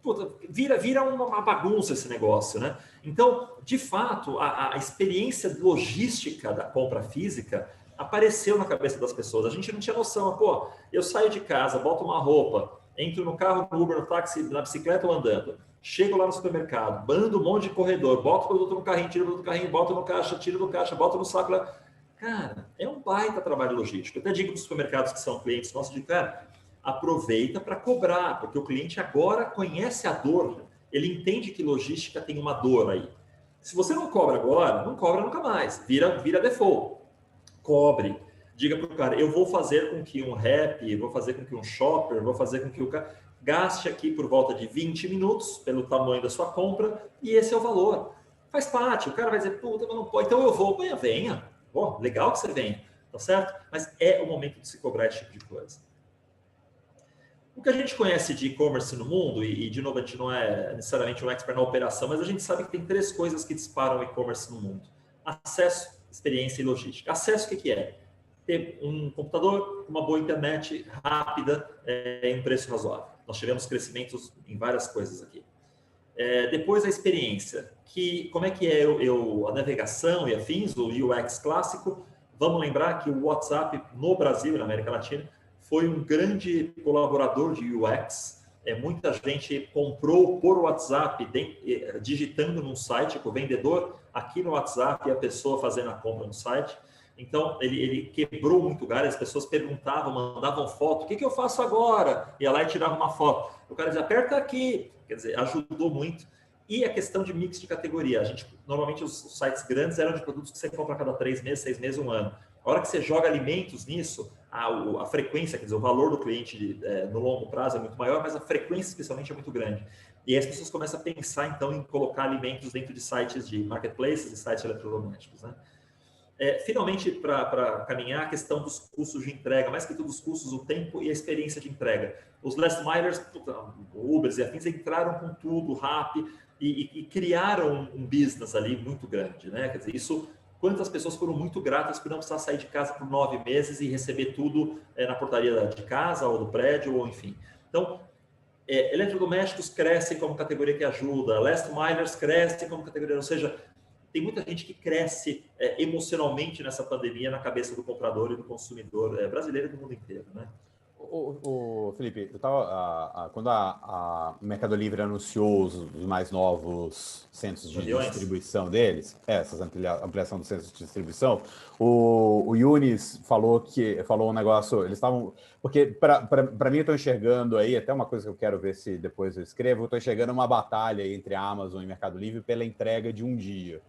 puta, vira uma bagunça esse negócio, né? Então, de fato, a experiência logística da compra física apareceu na cabeça das pessoas. A gente não tinha noção. Pô, eu saio de casa, boto uma roupa, entro no carro, no Uber, no táxi, na bicicleta ou andando. Chego lá no supermercado, bando um monte de corredor, boto o produto no carrinho, tiro o produto do carrinho, boto no caixa, tiro do caixa, boto no saco lá. Cara, é um baita trabalho logístico. Eu até digo para os supermercados que são clientes nossos, de cara, aproveita para cobrar, porque o cliente agora conhece a dor, ele entende que logística tem uma dor aí. Se você não cobra agora, não cobra nunca mais, vira default. Cobre, diga para o cara, eu vou fazer com que um Rappi, vou fazer com que um Shopper, vou fazer com que o cara gaste aqui por volta de 20 minutos pelo tamanho da sua compra e esse é o valor. Faz parte, o cara vai dizer, puta, mas não pode, então eu vou, venha. Pô, legal que você venha, tá certo? Mas é o momento de se cobrar esse tipo de coisa. O que a gente conhece de e-commerce no mundo, e de novo a gente não é necessariamente um expert na operação, mas a gente sabe que tem 3 coisas que disparam o e-commerce no mundo. Acesso, experiência e logística. Acesso, o que é? Ter um computador, uma boa internet rápida em um preço razoável. Nós tivemos crescimentos em várias coisas aqui. Depois a experiência, como é que é a navegação e afins, o UX clássico. Vamos lembrar que o WhatsApp no Brasil e na América Latina foi um grande colaborador de UX. Muita gente comprou por WhatsApp, digitando num site, com o vendedor aqui no WhatsApp e a pessoa fazendo a compra no site. Então, ele quebrou muito galho, as pessoas perguntavam, mandavam foto, o que eu faço agora? Ia lá e tirava uma foto. O cara dizia, aperta aqui. Quer dizer, ajudou muito. E a questão de mix de categoria. Normalmente, os sites grandes eram de produtos que você compra a cada 3 meses, 6 meses, 1 ano. A hora que você joga alimentos nisso, a frequência, quer dizer, o valor do cliente no longo prazo é muito maior, mas a frequência, especialmente, é muito grande. E aí as pessoas começam a pensar, então, em colocar alimentos dentro de sites de marketplaces e sites eletrodomésticos, né? Finalmente, para caminhar, a questão dos custos de entrega, mais que tudo os custos, o tempo e a experiência de entrega. Os last milers, Ubers e afins, entraram com tudo, rápido, e criaram um business ali muito grande, né? Quer dizer, quantas pessoas foram muito gratas por não precisar sair de casa por 9 meses e receber tudo na portaria de casa ou do prédio, ou enfim. Então, eletrodomésticos crescem como categoria que ajuda, last milers crescem como categoria, ou seja, tem muita gente que cresce emocionalmente nessa pandemia na cabeça do comprador e do consumidor brasileiro e do mundo inteiro, né? Felipe, quando a Mercado Livre anunciou os mais novos centros de distribuição deles, essas ampliação dos centros de distribuição, o Yunis falou um negócio, eles estavam... Porque, para mim, eu estou enxergando aí, até uma coisa que eu quero ver se depois eu escrevo, eu estou enxergando uma batalha entre a Amazon e Mercado Livre pela entrega de um dia.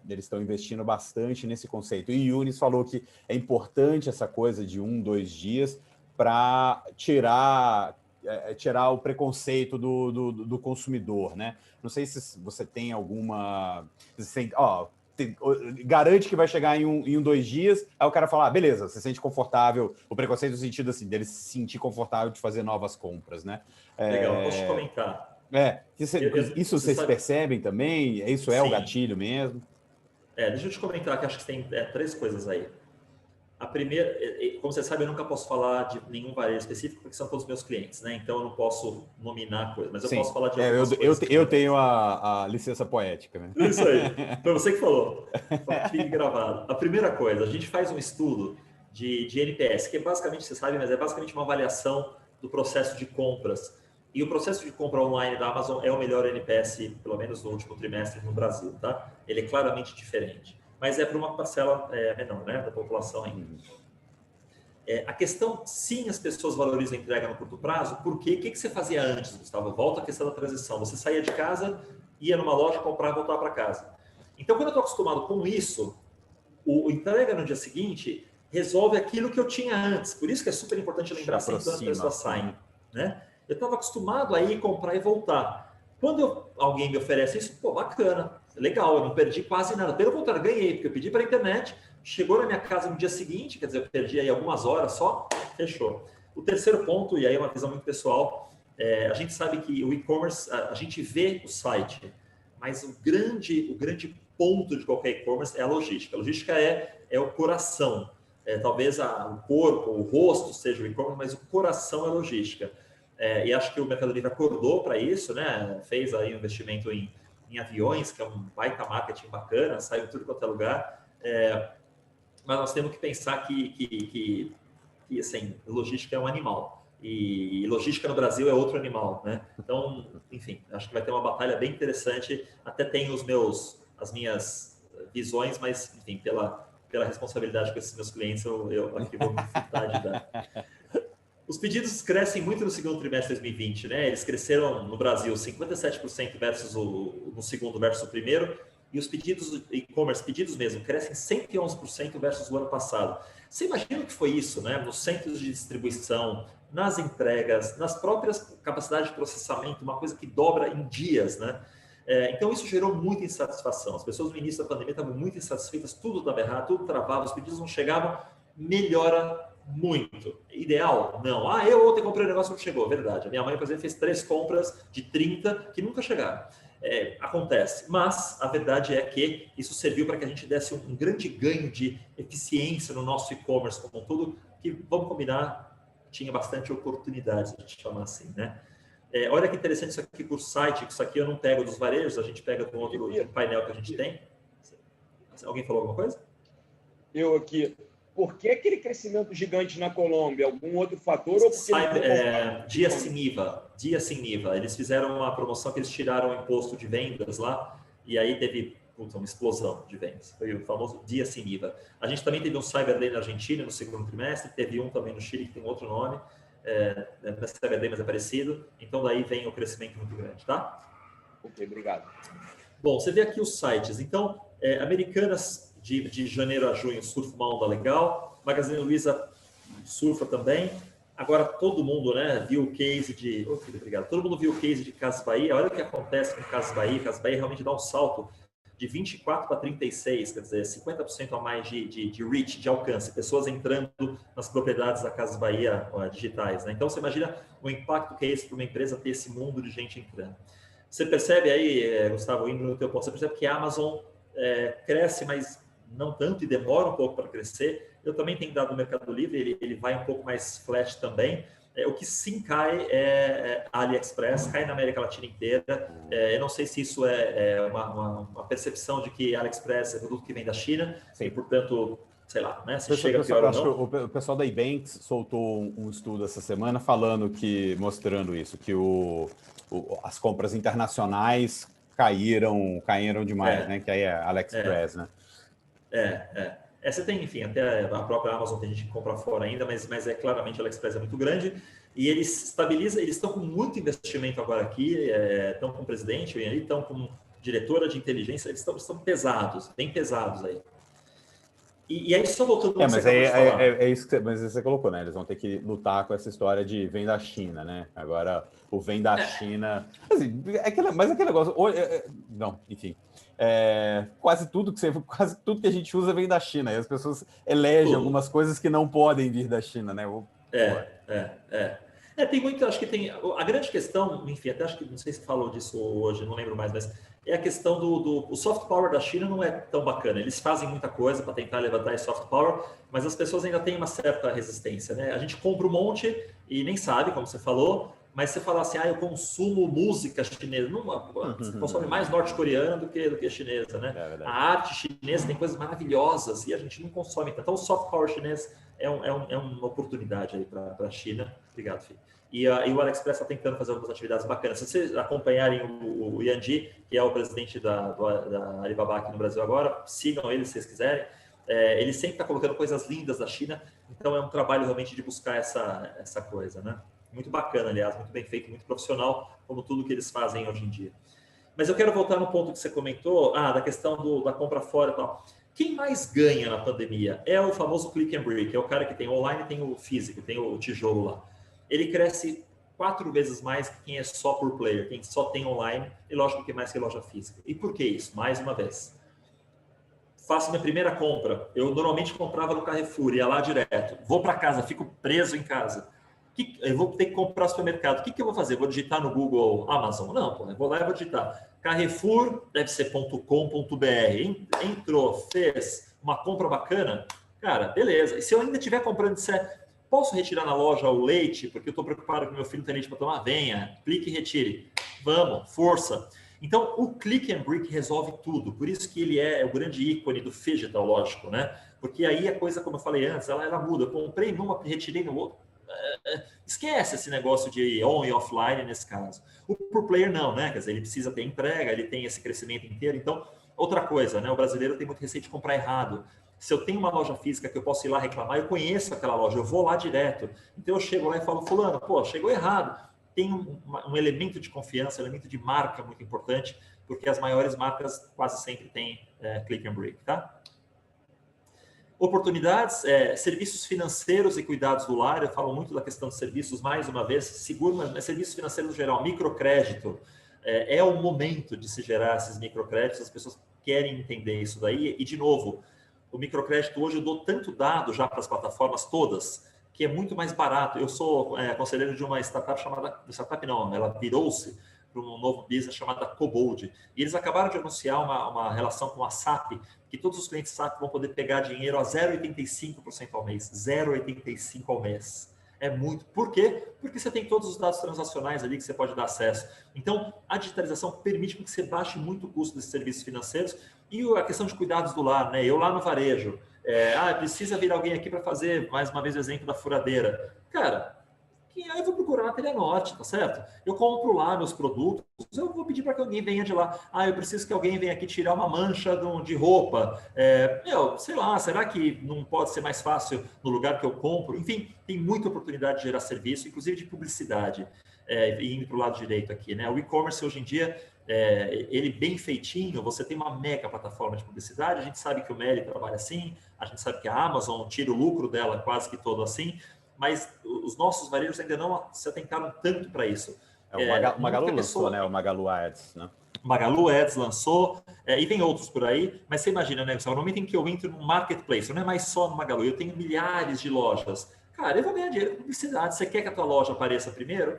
Eles estão investindo bastante nesse conceito. E o Yunis falou que é importante essa coisa de 2 dias para tirar o preconceito do consumidor, né? Não sei se você tem alguma... garante que vai chegar em 2 dias, aí o cara fala, beleza, você se sente confortável, o preconceito no sentido assim, dele se sentir confortável de fazer novas compras, né? Legal, posso te comentar. Isso vocês percebem também? Isso é o gatilho mesmo? Deixa eu te comentar que acho que tem 3 coisas aí. A primeira, como você sabe, eu nunca posso falar de nenhum varejo específico, porque são todos meus clientes, né? Então eu não posso nominar coisa, mas eu posso falar de algumas coisas. Eu tenho a licença poética, né? Isso aí, foi você que falou. Fique gravado. A primeira coisa, a gente faz um estudo de NPS, que é basicamente, você sabe, mas é basicamente uma avaliação do processo de compras. E o processo de compra online da Amazon é o melhor NPS, pelo menos no último trimestre no Brasil, tá? Ele é claramente diferente, mas é para uma parcela menor, né, da população ainda. A questão, sim, as pessoas valorizam a entrega no curto prazo, porque o que você fazia antes, Gustavo? Volta à questão da transição. Você saía de casa, ia numa loja, comprar e voltar para casa. Então, quando eu estou acostumado com isso, o entrega no dia seguinte resolve aquilo que eu tinha antes. Por isso que é super importante lembrar sempre quando as pessoas saem, né? Eu estava acostumado a ir comprar e voltar. Quando alguém me oferece isso, pô, bacana, legal, eu não perdi quase nada. Pelo contrário, ganhei, porque eu pedi para a internet, chegou na minha casa no dia seguinte, quer dizer, eu perdi aí algumas horas só, fechou. O terceiro ponto, e aí é uma visão muito pessoal, a gente sabe que o e-commerce, a gente vê o site, mas o grande ponto de qualquer e-commerce é a logística. A logística é o coração. Talvez o corpo, o rosto seja o e-commerce, mas o coração é a logística. E acho que o Mercado Livre acordou para isso, né? Fez aí um investimento em aviões, que é um baita marketing bacana, saiu em tudo quanto é lugar. Mas nós temos que pensar que assim, logística é um animal. E logística no Brasil é outro animal, né? Então, enfim, acho que vai ter uma batalha bem interessante. Até tenho as minhas visões, mas, enfim, pela responsabilidade com esses meus clientes, eu aqui vou me furtar de dar. Os pedidos crescem muito no segundo trimestre de 2020, né? Eles cresceram no Brasil 57% no segundo versus o primeiro, e os pedidos e-commerce, pedidos mesmo, crescem 111% versus o ano passado. Você imagina o que foi isso, né? Nos centros de distribuição, nas entregas, nas próprias capacidades de processamento, uma coisa que dobra em dias, né? Então isso gerou muita insatisfação. As pessoas no início da pandemia estavam muito insatisfeitas, tudo dava errado, tudo travava, os pedidos não chegavam, melhora muito. Ideal? Não. Eu ontem comprei um negócio que não chegou. Verdade. A minha mãe, por exemplo, fez 3 compras de 30 que nunca chegaram. Acontece. Mas a verdade é que isso serviu para que a gente desse um grande ganho de eficiência no nosso e-commerce como um todo, que, vamos combinar, tinha bastante oportunidade, a gente chamar assim, né? Olha que interessante isso aqui por site, que isso aqui eu não pego dos varejos, a gente pega do outro painel que a gente tem. Alguém falou alguma coisa? Eu aqui. Por que aquele crescimento gigante na Colômbia? Algum outro fator? Ou Dia sem IVA. Eles fizeram uma promoção que eles tiraram o imposto de vendas lá e aí teve uma explosão de vendas. Foi o famoso dia sem IVA. A gente também teve um Cyber Day na Argentina no segundo trimestre, teve um também no Chile que tem outro nome. Não é Cyber Day, mas é parecido. Então daí vem o crescimento muito grande, tá? Ok, obrigado. Bom, você vê aqui os sites. Então, Americanas... De janeiro a junho surfa uma onda legal, Magazine Luiza surfa também. Agora todo mundo, né, viu o case de... obrigado. Todo mundo viu o case de Casas Bahia. Olha o que acontece com Casas Bahia. Casas Bahia realmente dá um salto de 24 para 36, quer dizer, 50% a mais de reach, de alcance, pessoas entrando nas propriedades da Casas Bahia digitais, né? Então você imagina o impacto que é esse para uma empresa ter esse mundo de gente entrando. Você percebe aí, Gustavo, indo no teu ponto, você percebe que a Amazon cresce, mas não tanto e demora um pouco para crescer. Eu também tenho dado no Mercado Livre, ele vai um pouco mais flat também. O que sim cai é a AliExpress, cai na América Latina inteira. Eu não sei se isso é uma percepção de que a AliExpress é produto que vem da China, sim, e, portanto, sei lá, né? Se chega pior ou não. O pessoal da Ebanks soltou um estudo essa semana mostrando isso, que as compras internacionais caíram demais, né? Que aí é AliExpress, né? Você tem, enfim, até a própria Amazon tem gente que compra fora ainda, mas claramente a AliExpress é muito grande e eles estão com muito investimento agora aqui, estão com o presidente, estão com diretora de inteligência, eles estão pesados, bem pesados aí. E aí, só voltando mas é isso que você colocou, né? Eles vão ter que lutar com essa história de vem da China, né? Agora, o vem da China... Assim, mas aquele negócio... Não, enfim. Quase tudo que a gente usa vem da China. E as pessoas elegem algumas coisas que não podem vir da China, né? Tem muito, acho que tem... A grande questão, enfim, até acho que, não sei se falou disso hoje, não lembro mais, mas é a questão o soft power da China não é tão bacana. Eles fazem muita coisa para tentar levantar esse soft power, mas as pessoas ainda têm uma certa resistência, né? A gente compra um monte e nem sabe, como você falou, mas você fala assim, eu consumo música chinesa. Você consome mais norte-coreana do que chinesa, né? A arte chinesa tem coisas maravilhosas e a gente não consome. Então, o soft power chinês é uma oportunidade aí para a China. Obrigado, filho. E o AliExpress está tentando fazer algumas atividades bacanas. Se vocês acompanharem o Yanji, que é o presidente da Alibaba aqui no Brasil agora, sigam ele se vocês quiserem. Ele sempre está colocando coisas lindas da China, então é um trabalho realmente de buscar essa coisa, né? Muito bacana, aliás, muito bem feito, muito profissional, como tudo que eles fazem hoje em dia. Mas eu quero voltar no ponto que você comentou, da questão da compra fora e tal. Quem mais ganha na pandemia é o famoso click and brick, é o cara que tem online, tem o físico, tem o tijolo lá. Ele cresce 4 vezes mais que quem é só por player, quem só tem online, e lógico que mais que loja física. E por que isso? Mais uma vez. Faço minha primeira compra. Eu normalmente comprava no Carrefour, ia lá direto. Vou para casa, fico preso em casa. Eu vou ter que comprar no supermercado. O que eu vou fazer? Vou digitar no Google Amazon? Não, eu vou lá e vou digitar. Carrefour, deve ser .com.br. Entrou, fez uma compra bacana. Cara, beleza. E se eu ainda estiver comprando, disser, posso retirar na loja o leite? Porque eu estou preocupado que meu filho tem leite para tomar? Venha, clique e retire. Vamos, força. Então, o click and brick resolve tudo. Por isso que ele é o grande ícone do digital, lógico, né? Porque aí a coisa, como eu falei antes, ela muda. Eu comprei numa, retirei no outro. Esquece esse negócio de on e offline nesse caso. O por player não, né? Quer dizer, ele precisa ter entrega, ele tem esse crescimento inteiro. Então, outra coisa, né? O brasileiro tem muito receio de comprar errado. Se eu tenho uma loja física que eu posso ir lá reclamar, eu conheço aquela loja, eu vou lá direto. Então eu chego lá e falo, fulano, chegou errado. Tem um elemento de confiança, um elemento de marca muito importante, porque as maiores marcas quase sempre têm click and brick, tá? Oportunidades, serviços financeiros e cuidados do lar. Eu falo muito da questão de serviços, mais uma vez, seguro, mas serviços financeiros no geral, microcrédito. É o momento de se gerar esses microcréditos, as pessoas querem entender isso daí. E, de novo, o microcrédito hoje eu dou tanto dado já para as plataformas todas, que é muito mais barato. Eu sou conselheiro de uma startup ela virou-se para um novo business chamada Cobold. E eles acabaram de anunciar uma relação com a SAP, que todos os clientes SAP vão poder pegar dinheiro a 0,85% ao mês. 0,85% ao mês. É muito. Por quê? Porque você tem todos os dados transacionais ali que você pode dar acesso. Então, a digitalização permite que você baixe muito o custo desses serviços financeiros e a questão de cuidados do lar, né? Eu lá no varejo, precisa vir alguém aqui para fazer, mais uma vez, o exemplo da furadeira. Cara, aí eu vou procurar na Telenorte, tá certo? Eu compro lá meus produtos, eu vou pedir para que alguém venha de lá. Eu preciso que alguém venha aqui tirar uma mancha de roupa. Sei lá, será que não pode ser mais fácil no lugar que eu compro? Enfim, tem muita oportunidade de gerar serviço, inclusive de publicidade, indo para o lado direito aqui, né? O e-commerce hoje em dia, ele bem feitinho, você tem uma mega plataforma de publicidade, a gente sabe que o Meli trabalha assim, a gente sabe que a Amazon tira o lucro dela quase que todo assim, mas os nossos varejos ainda não se atentaram tanto para isso. O Magalu lançou, né? O Magalu Ads, né? Magalu Ads lançou, e tem outros por aí, mas você imagina, né? No momento em que eu entro no marketplace, não é mais só no Magalu, eu tenho milhares de lojas. Cara, eu vou ganhar dinheiro com publicidade. Você quer que a tua loja apareça primeiro?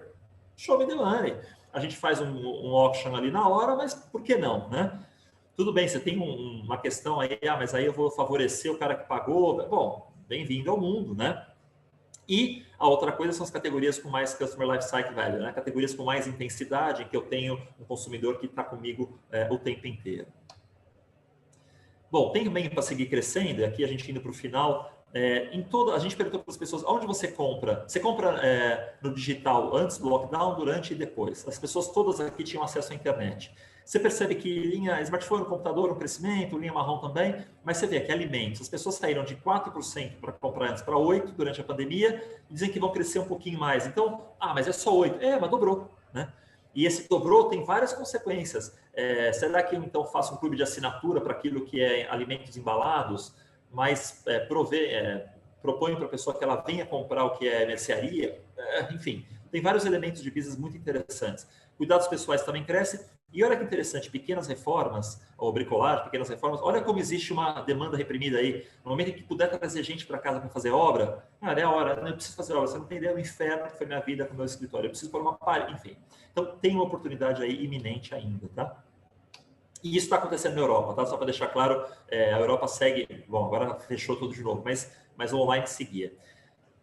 Show me the money. A gente faz um auction ali na hora, mas por que não, né? Tudo bem, você tem uma questão aí, mas aí eu vou favorecer o cara que pagou. Bom, bem-vindo ao mundo, né? E a outra coisa são as categorias com mais Customer Lifecycle Value, né? Categorias com mais intensidade, em que eu tenho um consumidor que está comigo o tempo inteiro. Bom, tem também para seguir crescendo, e aqui a gente indo para o final, a gente perguntou para as pessoas, onde você compra? Você compra no digital antes do lockdown, durante e depois. As pessoas todas aqui tinham acesso à internet. Você percebe que linha smartphone, computador, um crescimento, linha marrom também, mas você vê que alimentos, as pessoas saíram de 4% para comprar antes para 8% durante a pandemia, e dizem que vão crescer um pouquinho mais. Então, mas é só 8%. Mas dobrou, né? E esse dobrou tem várias consequências. Será que eu, então, faço um clube de assinatura para aquilo que é alimentos embalados, mas proponho para a pessoa que ela venha comprar o que é mercearia? Enfim, tem vários elementos de business muito interessantes. Cuidados pessoais também crescem. E olha que interessante, pequenas reformas, ou bricolagem, pequenas reformas, olha como existe uma demanda reprimida aí. No momento em que puder trazer gente para casa para fazer obra, é a hora, não preciso fazer obra, você não tem ideia do inferno que foi minha vida com o meu escritório, eu preciso pôr uma parede, enfim. Então, tem uma oportunidade aí iminente ainda, tá? E isso está acontecendo na Europa, tá? Só para deixar claro, a Europa segue, bom, agora fechou tudo de novo, mas o online seguia.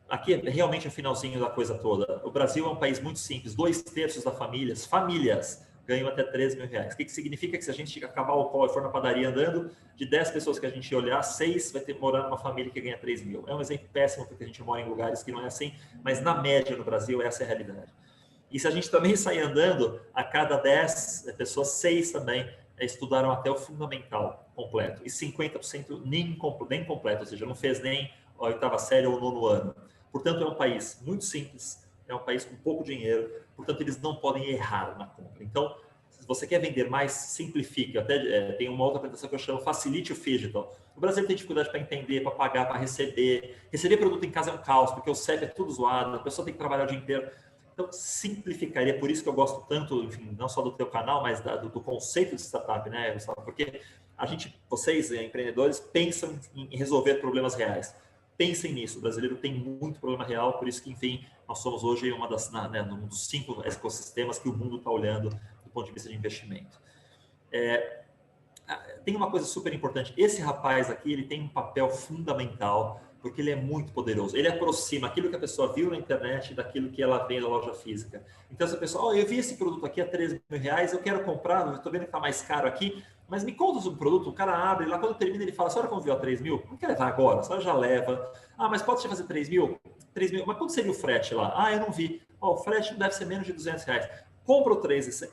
Aqui é realmente o finalzinho da coisa toda. O Brasil é um país muito simples, 2/3 das famílias ganham até 13 mil reais. O que significa que se a gente acabar o pau e for na padaria andando, de 10 pessoas que a gente olhar, 6 vai ter morar numa família que ganha 3 mil. É um exemplo péssimo porque a gente mora em lugares que não é assim, mas na média no Brasil essa é a realidade. E se a gente também sair andando, a cada 10 pessoas, 6 também estudaram até o fundamental completo. E 50% nem completo, ou seja, não fez nem a 8ª série ou o 9º ano. Portanto, é um país muito simples, é um país com pouco dinheiro, portanto, eles não podem errar na compra. Então, se você quer vender mais, simplifique. Até tem uma outra apresentação que eu chamo Facilite o Digital. O Brasil tem dificuldade para entender, para pagar, para receber. Receber produto em casa é um caos, porque o CEP é tudo zoado, a pessoa tem que trabalhar o dia inteiro. Então, simplificaria. Por isso que eu gosto tanto, enfim, não só do teu canal, mas do conceito de startup, né, Gustavo? Porque vocês, empreendedores, pensam em resolver problemas reais. Pensem nisso. O brasileiro tem muito problema real, por isso que, enfim, nós somos hoje um dos 5 ecossistemas que o mundo está olhando do ponto de vista de investimento. Tem uma coisa super importante. Esse rapaz aqui, ele tem um papel fundamental, porque ele é muito poderoso. Ele aproxima aquilo que a pessoa viu na internet daquilo que ela vê na loja física. Então, se a pessoa, eu vi esse produto aqui a 13 mil reais, eu quero comprar, eu estou vendo que está mais caro aqui, mas me conta sobre o produto. O cara abre, lá quando termina, ele fala, a senhora como viu a 3 mil? Não quer levar agora, a senhora já leva. Mas pode você fazer 3 mil? 3 mil, mas quanto seria o frete lá? Eu não vi. O frete não deve ser menos de 200 reais. Compra o 3.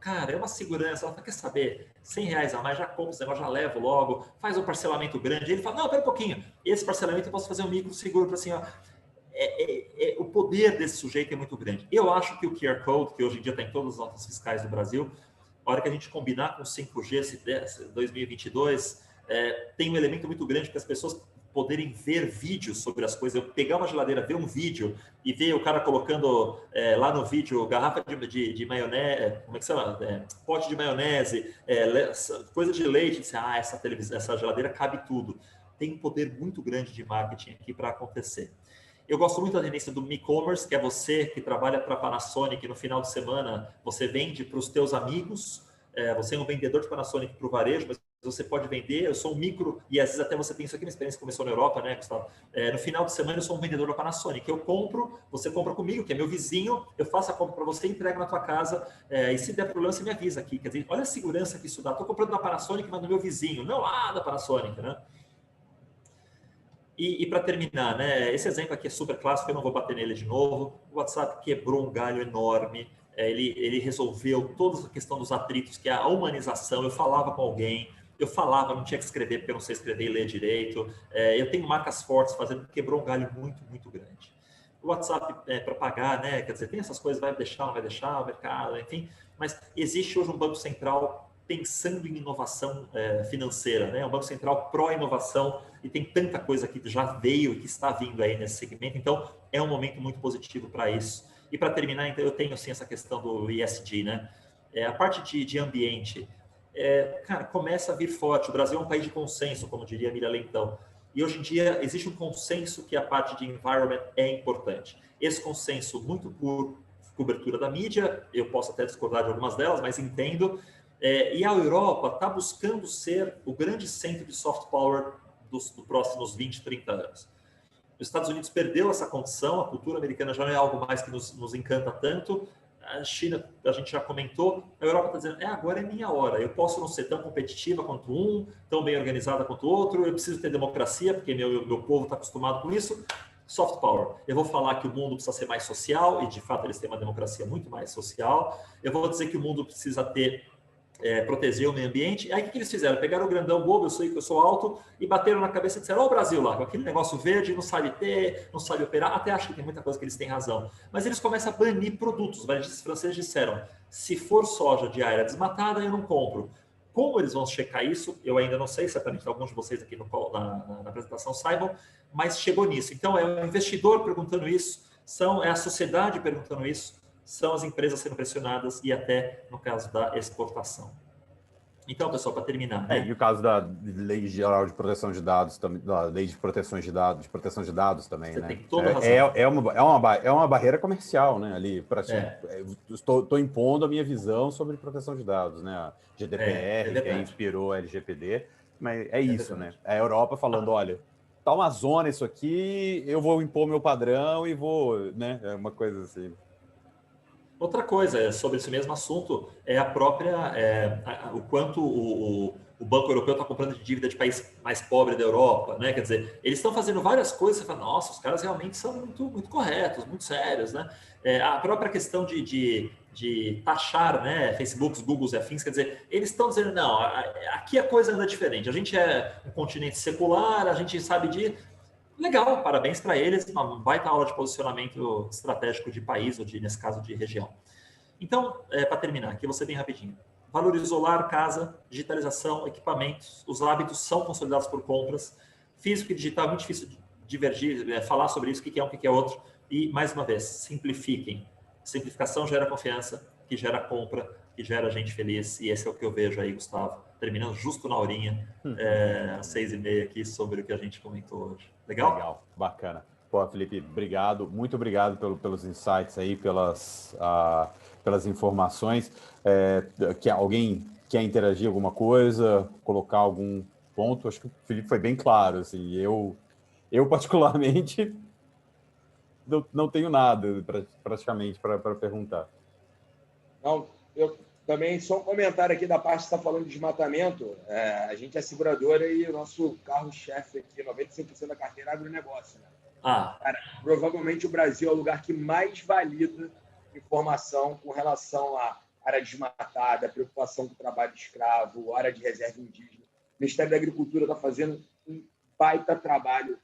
Cara, é uma segurança. Ela quer saber, 100 reais a mais, já compra esse negócio, já levo logo, faz um parcelamento grande. Ele fala, não, pera um pouquinho, esse parcelamento eu posso fazer um micro seguro para assim, ó. O poder desse sujeito é muito grande. Eu acho que o QR Code, que hoje em dia está em todas as notas fiscais do Brasil, a hora que a gente combinar com o 5G, esse 2022, tem um elemento muito grande para as pessoas poderem ver vídeos sobre as coisas. Eu pegar uma geladeira, ver um vídeo e ver o cara colocando lá no vídeo garrafa de maionese, como é que chama? Pote de maionese, coisa de leite. Essa geladeira cabe tudo. Tem um poder muito grande de marketing aqui para acontecer. Eu gosto muito da tendência do e-commerce, que é você que trabalha para a Panasonic, no final de semana você vende para os teus amigos, você é um vendedor de Panasonic para o varejo, mas você pode vender, eu sou um micro, e às vezes até você tem isso aqui, uma experiência que começou na Europa, né, Gustavo? No final de semana eu sou um vendedor da Panasonic, eu compro, você compra comigo, que é meu vizinho, eu faço a compra para você, entrego na tua casa, e se der problema você me avisa aqui, quer dizer, olha a segurança que isso dá, estou comprando da Panasonic, mas no meu vizinho, não lá da Panasonic, né? E para terminar, né, esse exemplo aqui é super clássico, eu não vou bater nele de novo. O WhatsApp quebrou um galho enorme, ele resolveu toda a questão dos atritos, que é a humanização. Eu falava com alguém, não tinha que escrever porque eu não sei escrever e ler direito. Eu tenho marcas fortes fazendo, quebrou um galho muito, muito grande. O WhatsApp para pagar, né, quer dizer, tem essas coisas, vai deixar, não vai deixar, o mercado, enfim. Mas existe hoje um Banco Central pensando em inovação financeira, né? Um Banco Central pró-inovação, e tem tanta coisa que já veio e que está vindo aí nesse segmento, então é um momento muito positivo para isso. E para terminar, então, eu tenho assim, essa questão do ESG, né? A parte de ambiente, cara, começa a vir forte. O Brasil é um país de consenso, como diria a Miriam Leitão, e hoje em dia existe um consenso que a parte de environment é importante. Esse consenso, muito por cobertura da mídia, eu posso até discordar de algumas delas, mas entendo. E a Europa está buscando ser o grande centro de soft power dos próximos 20, 30 anos. Os Estados Unidos perdeu essa condição, a cultura americana já não é algo mais que nos encanta tanto, A China, a gente já comentou, a Europa está dizendo, agora é minha hora, eu posso não ser tão competitiva quanto um, tão bem organizada quanto o outro, eu preciso ter democracia, porque meu povo está acostumado com isso. Soft power. Eu vou falar que o mundo precisa ser mais social, e de fato eles têm uma democracia muito mais social. Eu vou dizer que o mundo precisa proteger o meio ambiente. Aí o que eles fizeram? Pegaram o grandão bobo, eu sei que eu sou alto, e bateram na cabeça e disseram, ó, o Brasil lá, com aquele negócio verde, não sabe ter, não sabe operar. Até acho que tem muita coisa que eles têm razão. Mas eles começam a banir produtos. Os franceses disseram, se for soja de área desmatada, eu não compro. Como eles vão checar isso, eu ainda não sei, certamente alguns de vocês aqui na apresentação saibam, mas chegou nisso. Então, é o investidor perguntando isso, é a sociedade perguntando isso, são as empresas sendo pressionadas e até no caso da exportação. Então, pessoal, para terminar... E o caso da Lei Geral de Proteção de Dados, da Lei de Proteção de Dados também, Você né? tem toda a razão. É uma barreira comercial, né? Ali, estou impondo a minha visão sobre proteção de dados, né? A GDPR, que inspirou a LGPD, mas é isso, né? É a Europa falando, olha, tá uma zona isso aqui, eu vou impor meu padrão e vou, né? É uma coisa assim. Outra coisa sobre esse mesmo assunto é a própria o quanto o Banco Europeu está comprando de dívida de país mais pobre da Europa, né? Quer dizer, eles estão fazendo várias coisas. Você fala, nossa, os caras realmente são muito, muito corretos, muito sérios, né? A própria questão de taxar, né? Facebooks, Googles e afins, quer dizer, eles estão dizendo, não, aqui a coisa anda diferente. A gente é um continente secular, a gente sabe de... Legal, parabéns para eles, uma baita aula de posicionamento estratégico de país, ou nesse caso, de região. Então, para terminar, aqui vou ser bem rapidinho. Valorizou lar, casa, digitalização, equipamentos, os hábitos são consolidados por compras. Físico e digital é muito difícil de divergir, falar sobre isso, o que é um, o que é outro. E, mais uma vez, simplifiquem. Simplificação gera confiança, que gera compra, que gera gente feliz. E esse é o que eu vejo aí, Gustavo. Terminando justo na horinha, às 6h30 aqui, sobre o que a gente comentou hoje. Legal? Legal, bacana. Pô, Felipe, obrigado, muito obrigado pelos insights aí, pelas informações. Que alguém quer interagir alguma coisa, colocar algum ponto? Acho que o Felipe foi bem claro, assim, eu particularmente não tenho nada praticamente para perguntar. Não, eu também, só um comentário aqui da parte que você está falando de desmatamento. A gente é seguradora e o nosso carro-chefe aqui, 95% da carteira é agronegócio, né? Cara, provavelmente o Brasil é o lugar que mais valida informação com relação à área desmatada, preocupação com o trabalho escravo, área de reserva indígena. O Ministério da Agricultura está fazendo um baita trabalho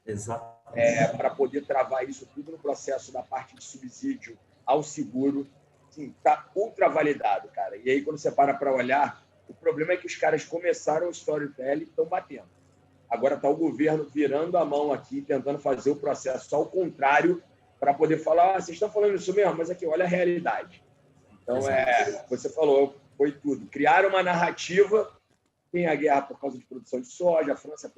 para poder travar isso tudo no processo da parte de subsídio ao seguro. Está ultra validado, cara. E aí, quando você para olhar, o problema é que os caras começaram o storytelling e estão batendo. Agora está o governo virando a mão aqui, tentando fazer o processo ao contrário, para poder falar, vocês estão falando isso mesmo, mas aqui, olha a realidade. Então, você falou, foi tudo. Criaram uma narrativa, tem a guerra por causa de produção de soja, a França...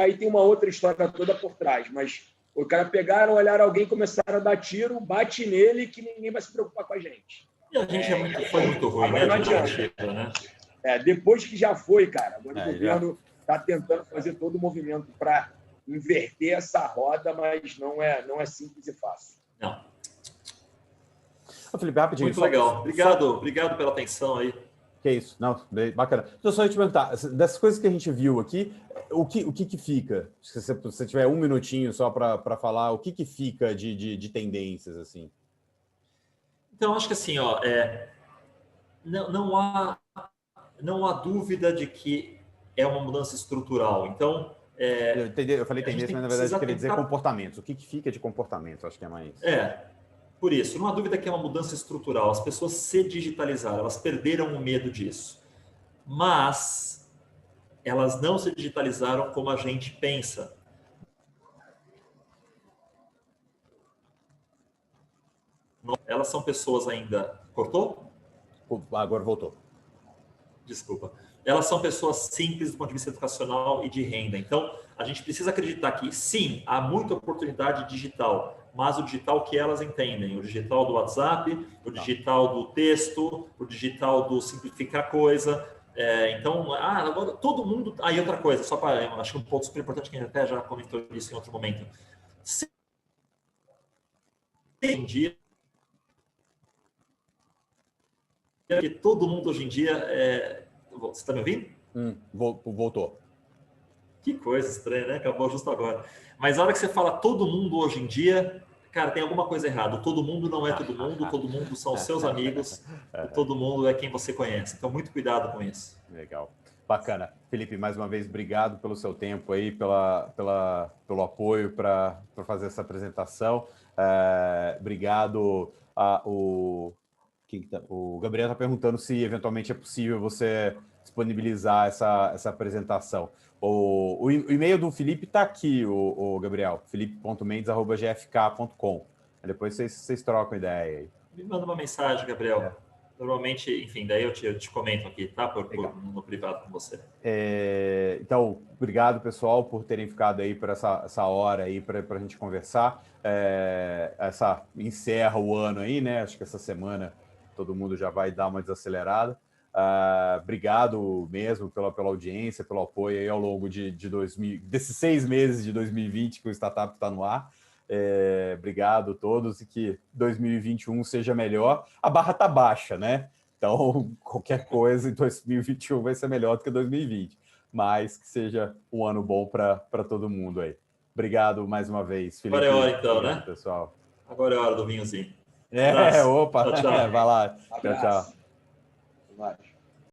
Aí tem uma outra história toda por trás, mas... Os caras pegaram, olharam alguém, começaram a dar tiro, bate nele, que ninguém vai se preocupar com a gente. E a gente foi muito ruim, né? Não adianta. Né? Depois que já foi, cara, agora o governo está tentando fazer todo o movimento para inverter essa roda, mas não é simples e fácil. Não. Felipe, rapidinho. Muito legal. Obrigado pela atenção aí. Que isso, não, bacana. Então, só te perguntar, dessas coisas que a gente viu aqui, o que fica? Se você tiver um minutinho só para falar, o que fica de tendências, assim? Então, acho que assim, não há dúvida de que é uma mudança estrutural. Então, eu falei tendência, mas na verdade eu queria dizer comportamentos. O que fica de comportamento? Acho que é mais... Por isso, não há dúvida que é uma mudança estrutural. As pessoas se digitalizaram, elas perderam o medo disso. Mas elas não se digitalizaram como a gente pensa. Elas são pessoas ainda... Cortou? Agora voltou. Desculpa. Elas são pessoas simples do ponto de vista educacional e de renda. Então, a gente precisa acreditar que, sim, há muita oportunidade digital, mas o digital que elas entendem, o digital do WhatsApp, o digital do texto, o digital do simplificar coisa. Então, agora todo mundo... E outra coisa, só para... Acho que um ponto super importante, que a gente até já comentou isso em outro momento. Entendi. que todo mundo hoje em dia Você está me ouvindo? Voltou. Que coisa estranha, né? Acabou justo agora. Mas a hora que você fala todo mundo hoje em dia, cara, tem alguma coisa errada. Todo mundo não é todo mundo são os seus amigos, todo mundo é quem você conhece. Então, muito cuidado com isso. Legal. Bacana. Felipe, mais uma vez, obrigado pelo seu tempo aí, pelo apoio para fazer essa apresentação. Obrigado. O Gabriel está perguntando se eventualmente é possível você disponibilizar essa apresentação. O e-mail do Felipe está aqui, o Gabriel, felipe.mendes@gfk.com. Depois vocês trocam ideia aí. Me manda uma mensagem, Gabriel. Normalmente, enfim, daí eu te comento aqui, tá? No privado com você. Então, obrigado, pessoal, por terem ficado aí por essa hora aí para a gente conversar. Encerra o ano aí, né? Acho que essa semana todo mundo já vai dar uma desacelerada. Obrigado mesmo pela audiência, pelo apoio aí ao longo desses 6 meses de 2020 que o Startup está no ar. Obrigado a todos e que 2021 seja melhor. A barra está baixa, né? Então, qualquer coisa em 2021 vai ser melhor do que 2020. Mas que seja um ano bom para todo mundo aí. Obrigado mais uma vez, Felipe. Agora é hora, então, obrigado, né? Pessoal. Agora é hora do vinhozinho. Opa. Tchau, tchau. Tchau, tchau. Abraço.